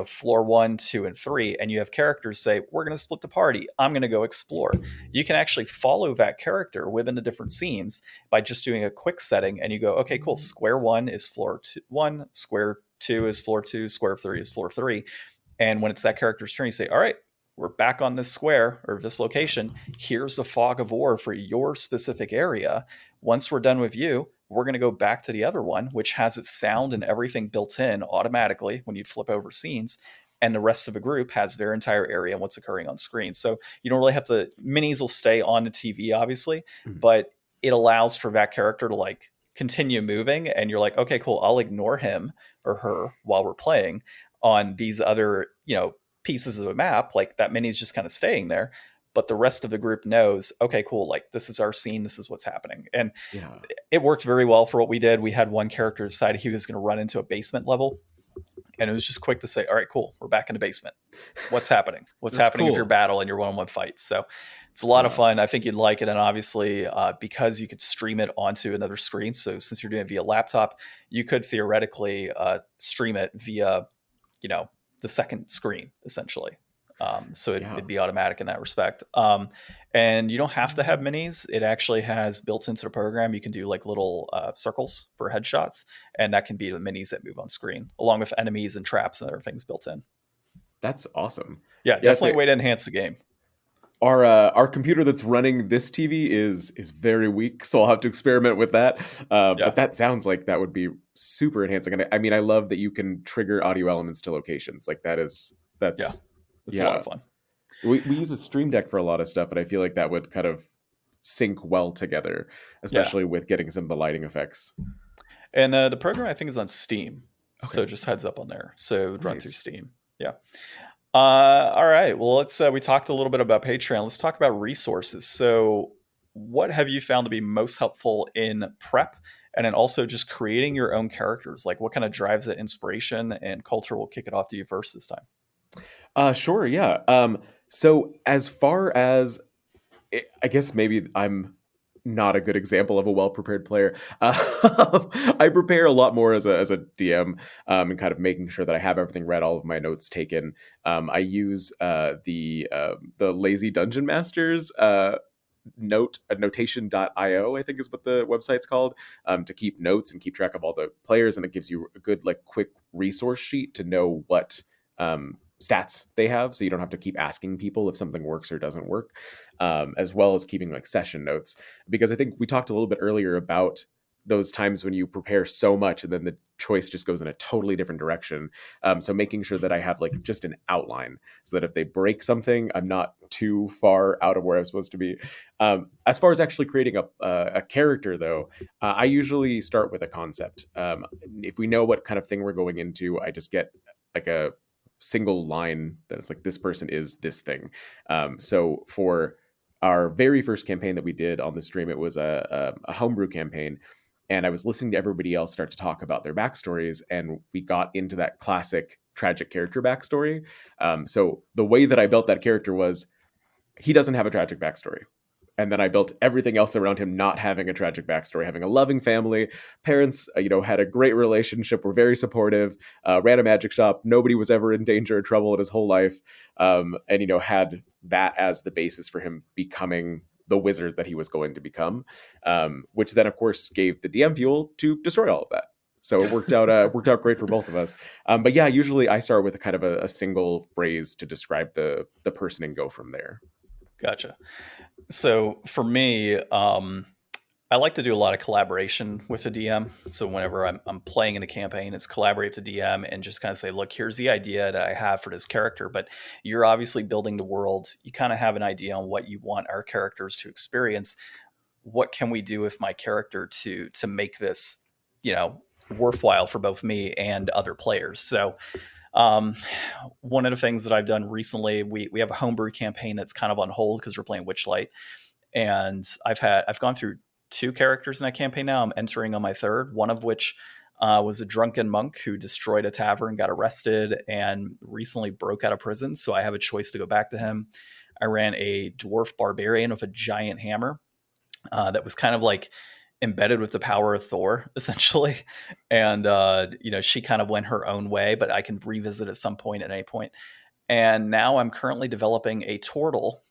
floor 1, 2, and 3, and you have characters say, we're going to split the party. I'm going to go explore. You can actually follow that character within the different scenes by just doing a quick setting, and you go, okay, cool. Square 1 is floor 1, square 2 is floor 2, square 3 is floor 3. And when it's that character's turn, you say, all right, we're back on this square or this location. Here's the fog of war for your specific area. Once we're done with you, we're going to go back to the other one, which has its sound and everything built in automatically when you flip over scenes. And the rest of the group has their entire area and what's occurring on screen. So you don't really have to, minis will stay on the TV, obviously, but it allows for that character to like continue moving. And you're like, okay, cool. I'll ignore him or her while we're playing on these other, pieces of the map. Like that mini is just kind of staying there. But the rest of the group knows, okay, cool, like this is our scene, this is what's happening. And it worked very well for what we did. We had one character decide he was going to run into a basement level. And it was just quick to say, all right, cool, we're back in the basement. What's happening? What's happening with your battle and your one-on-one fights? So it's a lot of fun. I think you'd like it. And obviously, because you could stream it onto another screen. So since you're doing it via laptop, you could theoretically stream it via, the second screen, essentially. So it'd be automatic in that respect. And you don't have to have minis. It actually has built into the program. You can do like little circles for headshots, and that can be the minis that move on screen, along with enemies and traps and other things built in. That's awesome. Yeah, definitely a way to enhance the game. Our computer that's running this TV is very weak, so I'll have to experiment with that. But that sounds like that would be super enhancing. And I mean, I love that you can trigger audio elements to locations. Like that's it's a lot of fun. We use a Stream Deck for a lot of stuff, and I feel like that would kind of sync well together, especially with getting some of the lighting effects. And the program, I think, is on Steam. Okay. So just heads up on there. So it would run through Steam. Yeah. All right. Well, we talked a little bit about Patreon. Let's talk about resources. So what have you found to be most helpful in prep? And then also just creating your own characters? Like what kind of drives that inspiration? And Colter will kick it off to you first this time. Sure. Yeah. So as far as, I guess maybe I'm not a good example of a well-prepared player. I prepare a lot more as a DM, and kind of making sure that I have everything read, all of my notes taken. I use the Lazy Dungeon Masters notation.io, I think is what the website's called, to keep notes and keep track of all the players, and it gives you a good like quick resource sheet to know what stats they have, so you don't have to keep asking people if something works or doesn't work, as well as keeping like session notes, because I think we talked a little bit earlier about those times when you prepare so much and then the choice just goes in a totally different direction. So making sure that I have like just an outline so that if they break something, I'm not too far out of where I'm supposed to be. As far as actually creating a character though, I usually start with a concept. If we know what kind of thing we're going into, I just get like a single line that it's like, this person is this thing. So for our very first campaign that we did on the stream, it was a homebrew campaign, and I was listening to everybody else start to talk about their backstories, and we got into that classic tragic character backstory. So the way that I built that character was, he doesn't have a tragic backstory. And then I built everything else around him not having a tragic backstory, having a loving family, parents, had a great relationship, were very supportive, ran a magic shop. Nobody was ever in danger or trouble in his whole life. And, had that as the basis for him becoming the wizard that he was going to become, which then, of course, gave the DM fuel to destroy all of that. So it worked out great for both of us. But yeah, usually I start with a kind of a single phrase to describe the person and go from there. Gotcha. So for me, I like to do a lot of collaboration with the DM. So whenever I'm playing in a campaign, it's collaborate with the DM and just kind of say, look, here's the idea that I have for this character, but you're obviously building the world. You kind of have an idea on what you want our characters to experience. what can we do with my character to make this, worthwhile for both me and other players. So um, one of the things that I've done recently, we have a homebrew campaign that's kind of on hold because we're playing Witchlight, and I've gone through two characters in that campaign now. I'm entering on my third, one of which was a drunken monk who destroyed a tavern, got arrested, and recently broke out of prison. So I have a choice to go back to him. I ran a dwarf barbarian with a giant hammer that was kind of like embedded with the power of Thor, essentially. And, she kind of went her own way, but I can revisit at some point at any point. And now I'm currently developing a turtle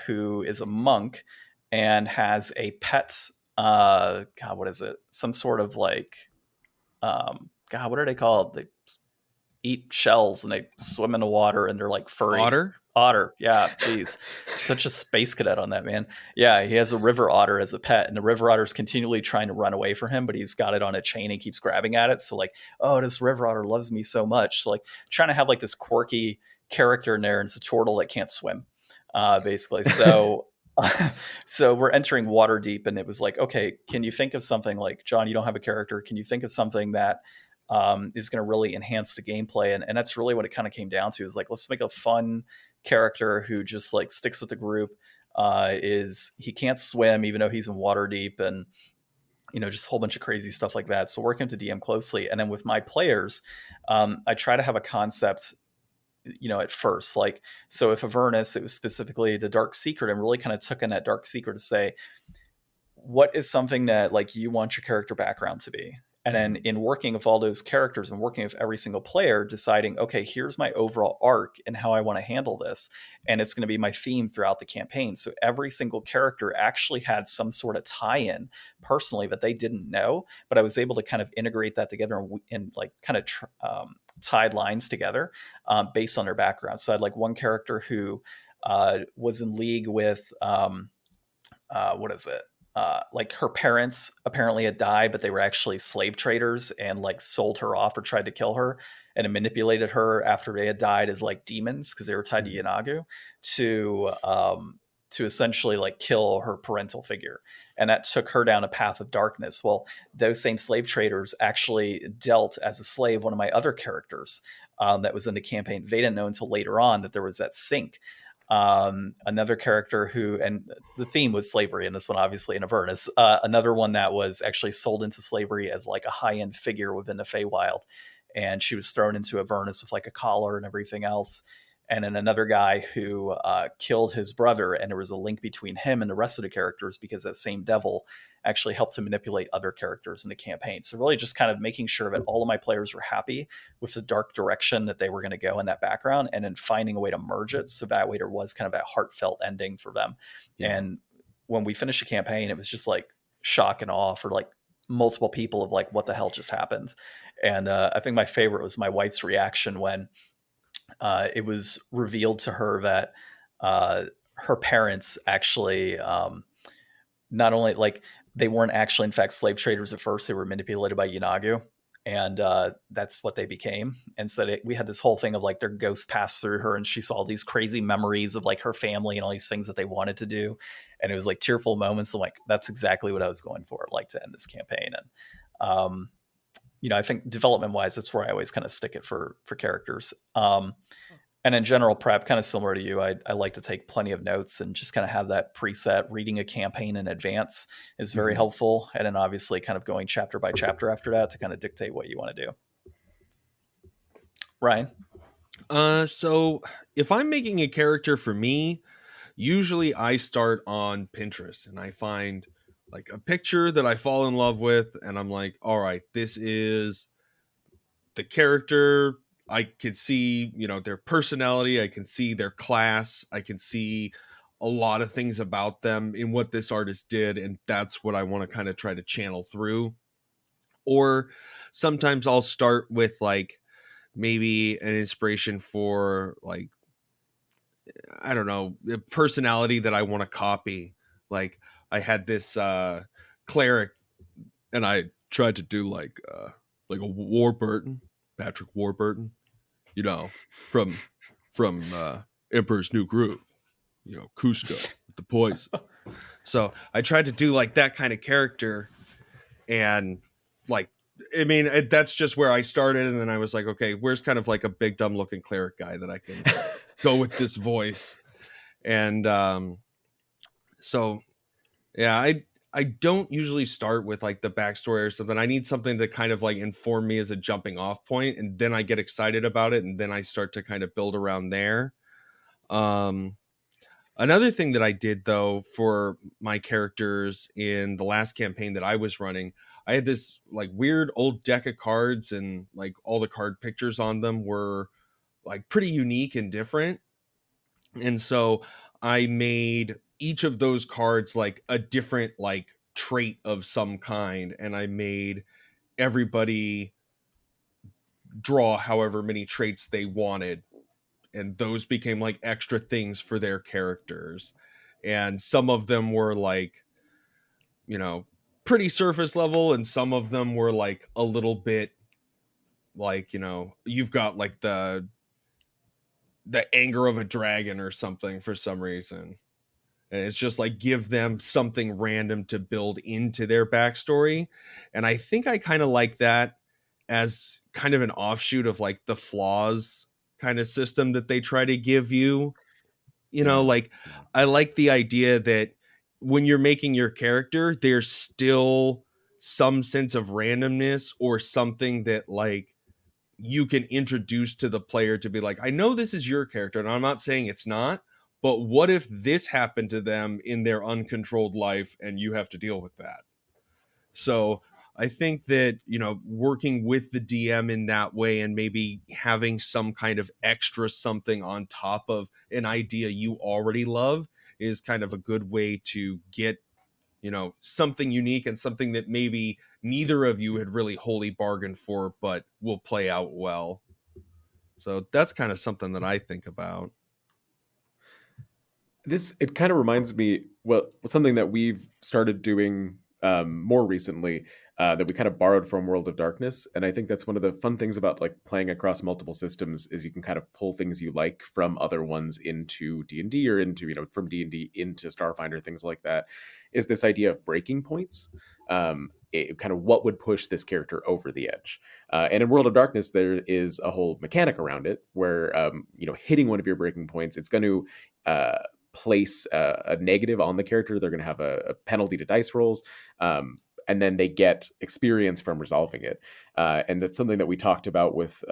who is a monk and has a pet. God, what is it? Some sort of like, God, what are they called? They eat shells and they swim in the water and they're like furry. Otter. Yeah. Geez. Such a space cadet on that, man. Yeah. He has a river otter as a pet, and the river otter is continually trying to run away from him, but he's got it on a chain and keeps grabbing at it. So like, oh, this river otter loves me so much. So like trying to have like this quirky character in there, and it's a turtle that can't swim, basically. So, so we're entering water deep, and it was like, okay, can you think of something like, John, you don't have a character. Can you think of something that is going to really enhance the gameplay? And that's really what it kind of came down to, is like, let's make a fun character who just like sticks with the group. He can't swim even though he's in water deep, and just a whole bunch of crazy stuff like that. So working with the DM closely, and then with my players, I try to have a concept at first. Like, so if Avernus, it was specifically the Dark Secret, and really kind of took in that Dark Secret to say, what is something that like you want your character background to be? And then in working with all those characters and working with every single player, deciding, okay, here's my overall arc and how I want to handle this. And it's going to be my theme throughout the campaign. So every single character actually had some sort of tie-in personally that they didn't know, but I was able to kind of integrate that together and like kind of tied lines together based on their background. So I had like one character who was in league with, like her parents apparently had died, but they were actually slave traders and like sold her off or tried to kill her and manipulated her after they had died as like demons, because they were tied to Yanagu, to essentially like kill her parental figure. And that took her down a path of darkness. Well, those same slave traders actually dealt as a slave one of my other characters that was in the campaign. They didn't know until later on that there was that sync. Another character who, and the theme was slavery in this one, obviously in Avernus, another one that was actually sold into slavery as like a high-end figure within the Feywild. And she was thrown into Avernus with like a collar and everything else. And then another guy who killed his brother, and there was a link between him and the rest of the characters because that same devil actually helped to manipulate other characters in the campaign. So really just kind of making sure that all of my players were happy with the dark direction that they were going to go in that background, and then finding a way to merge it so that way there was kind of that heartfelt ending for them. Yeah. And when we finished the campaign, it was just like shock and awe for like multiple people of like, what the hell just happened? And I think my favorite was my wife's reaction when it was revealed to her that her parents actually not only like they weren't actually in fact slave traders at first, they were manipulated by Yanagu, and that's what they became. And so we had this whole thing of like their ghost passed through her, and she saw all these crazy memories of like her family and all these things that they wanted to do, and it was like tearful moments. I'm like, that's exactly what I was going for, like, to end this campaign. And I think development wise, that's where I always kind of stick it for characters. And in general prep, kind of similar to you, I like to take plenty of notes and just kind of have that preset. Reading a campaign in advance is very helpful. And then obviously kind of going chapter by chapter after that to kind of dictate what you want to do. Ryan? So if I'm making a character for me, usually I start on Pinterest and I find like a picture that I fall in love with, and I'm like, all right, this is the character. I can see, their personality. I can see their class. I can see a lot of things about them in what this artist did. And that's what I want to kind of try to channel through. Or sometimes I'll start with like maybe an inspiration for like, I don't know, a personality that I want to copy. Like I had this cleric, and I tried to do like a Warburton, Patrick Warburton, from Emperor's New Groove, Cusco with the poison. So I tried to do like that kind of character, and like, I mean, that's just where I started, and then I was like, okay, where's kind of like a big dumb looking cleric guy that I can go with this voice. And so yeah, I don't usually start with like the backstory or something. I need something to kind of like inform me as a jumping off point, and then I get excited about it, and then I start to kind of build around there. Another thing that I did though for my characters in the last campaign that I was running, I had this like weird old deck of cards, and like all the card pictures on them were like pretty unique and different. And so I made each of those cards like a different like trait of some kind, and I made everybody draw however many traits they wanted, and those became like extra things for their characters. And some of them were like, you know, pretty surface level, and some of them were like a little bit like, you know, you've got like the anger of a dragon or something for some reason. And it's just like give them something random to build into their backstory. And I think I kind of like that as kind of an offshoot of like the flaws kind of system that they try to give you. You know, like I like the idea that when you're making your character, there's still some sense of randomness or something that like you can introduce to the player to be like, I know this is your character, and I'm not saying it's not, but what if this happened to them in their uncontrolled life and you have to deal with that? So I think that, you know, working with the DM in that way and maybe having some kind of extra something on top of an idea you already love is kind of a good way to get, you know, something unique and something that maybe neither of you had really wholly bargained for, but will play out well. So that's kind of something that I think about. It kind of reminds me, well, something that we've started doing more recently, that we kind of borrowed from World of Darkness. And I think that's one of the fun things about like playing across multiple systems is you can kind of pull things you like from other ones into D&D, or into, you know, from D&D into Starfinder, things like that, is this idea of breaking points. Kind of what would push this character over the edge. And in World of Darkness, there is a whole mechanic around it where, you know, hitting one of your breaking points, it's going to place a negative on the character. They're going to have a penalty to dice rolls, and then they get experience from resolving it. And that's something that we talked about with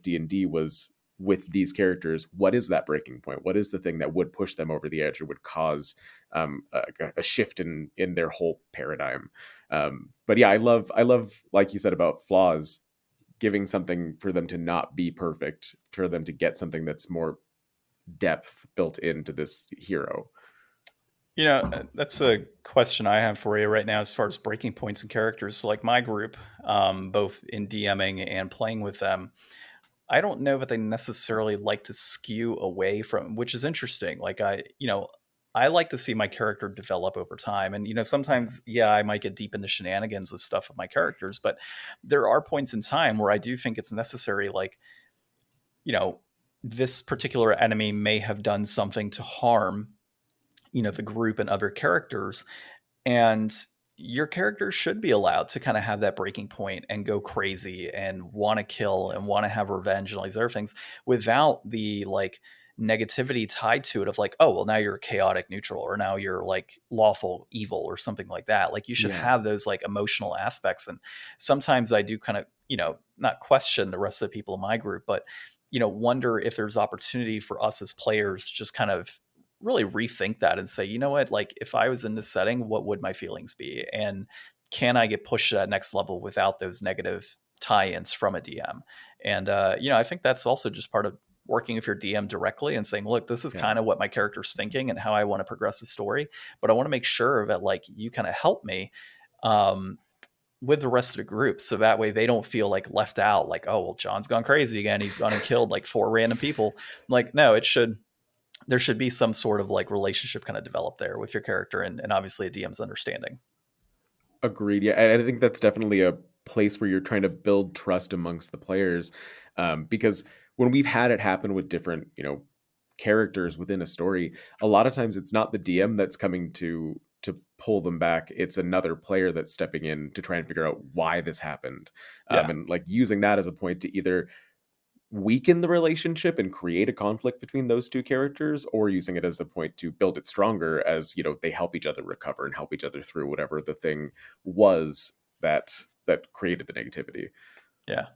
D&D, was with these characters, what is that breaking point? What is the thing that would push them over the edge or would cause a shift in their whole paradigm? But yeah, I love, like you said about flaws, giving something for them to not be perfect, for them to get something that's more depth built into this hero. You know, that's a question I have for you right now as far as breaking points and characters. So, like my group, both in DMing and playing with them, I don't know that they necessarily like to skew away from, which is interesting. Like I like to see my character develop over time. And, you know, sometimes, yeah, I might get deep into shenanigans with stuff with my characters, but there are points in time where I do think it's necessary. Like, you know, this particular enemy may have done something to harm, you know, the group and other characters, and your character should be allowed to kind of have that breaking point and go crazy and want to kill and want to have revenge and all these other things without the like negativity tied to it of like, oh well, now you're chaotic neutral, or now you're like lawful evil or something like that. Like you should have those like emotional aspects. And sometimes I do kind of, you know, not question the rest of the people in my group, but, you know, wonder if there's opportunity for us as players to just kind of really rethink that and say, you know what, like if I was in this setting, what would my feelings be? And can I get pushed to that next level without those negative tie-ins from a DM? And, you know, I think that's also just part of working with your DM directly and saying, look, this is kind of what my character's thinking and how I want to progress the story. But I want to make sure that like you kind of help me with the rest of the group. So that way they don't feel like left out, like, oh, well, John's gone crazy again. He's gone and killed like 4 random people. Like, no, there should be some sort of like relationship kind of developed there with your character, and obviously a DM's understanding. Agreed. Yeah, I think that's definitely a place where you're trying to build trust amongst the players, because when we've had it happen with different, you know, characters within a story, a lot of times it's not the DM that's coming to to pull them back. It's another player that's stepping in to try and figure out why this happened. Yeah. And like using that as a point to either weaken the relationship and create a conflict between those two characters, or using it as the point to build it stronger as, you know, they help each other recover and help each other through whatever the thing was that created the negativity. Yeah.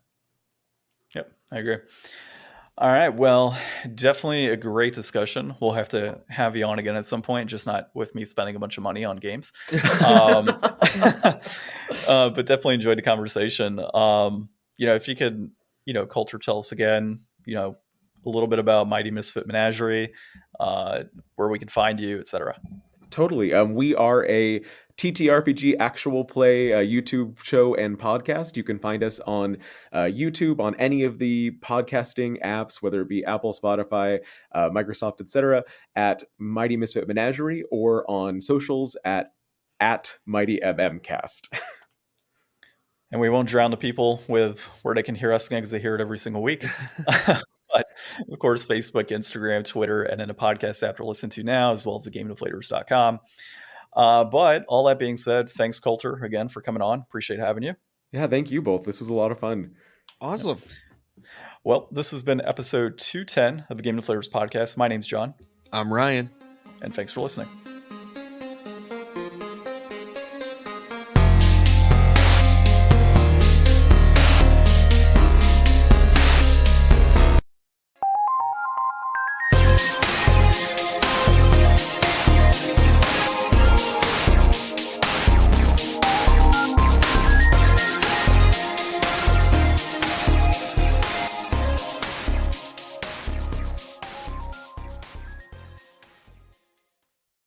Yep, I agree. All right, well, definitely a great discussion. We'll have to have you on again at some point, just not with me spending a bunch of money on games. But definitely enjoyed the conversation. You know, if you could, you know, Colter, tell us again, you know, a little bit about Mighty Misfit Menagerie, where we can find you, etc. Totally. We are a TTRPG actual play YouTube show and podcast. You can find us on YouTube, on any of the podcasting apps, whether it be Apple, Spotify, Microsoft, etc., at Mighty Misfit Menagerie, or on socials at Mighty MMcast. And we won't drown the people with where they can hear us again, because they hear it every single week. But of course, Facebook, Instagram, Twitter, and then a podcast app to listen to now, as well as the GameDeflators.com. But all that being said, thanks, Colter, again for coming on. Appreciate having you. Yeah, thank you both. This was a lot of fun. Awesome. Well, this has been episode 210 of the Game Deflators Podcast. My name's John. I'm Ryan. And thanks for listening.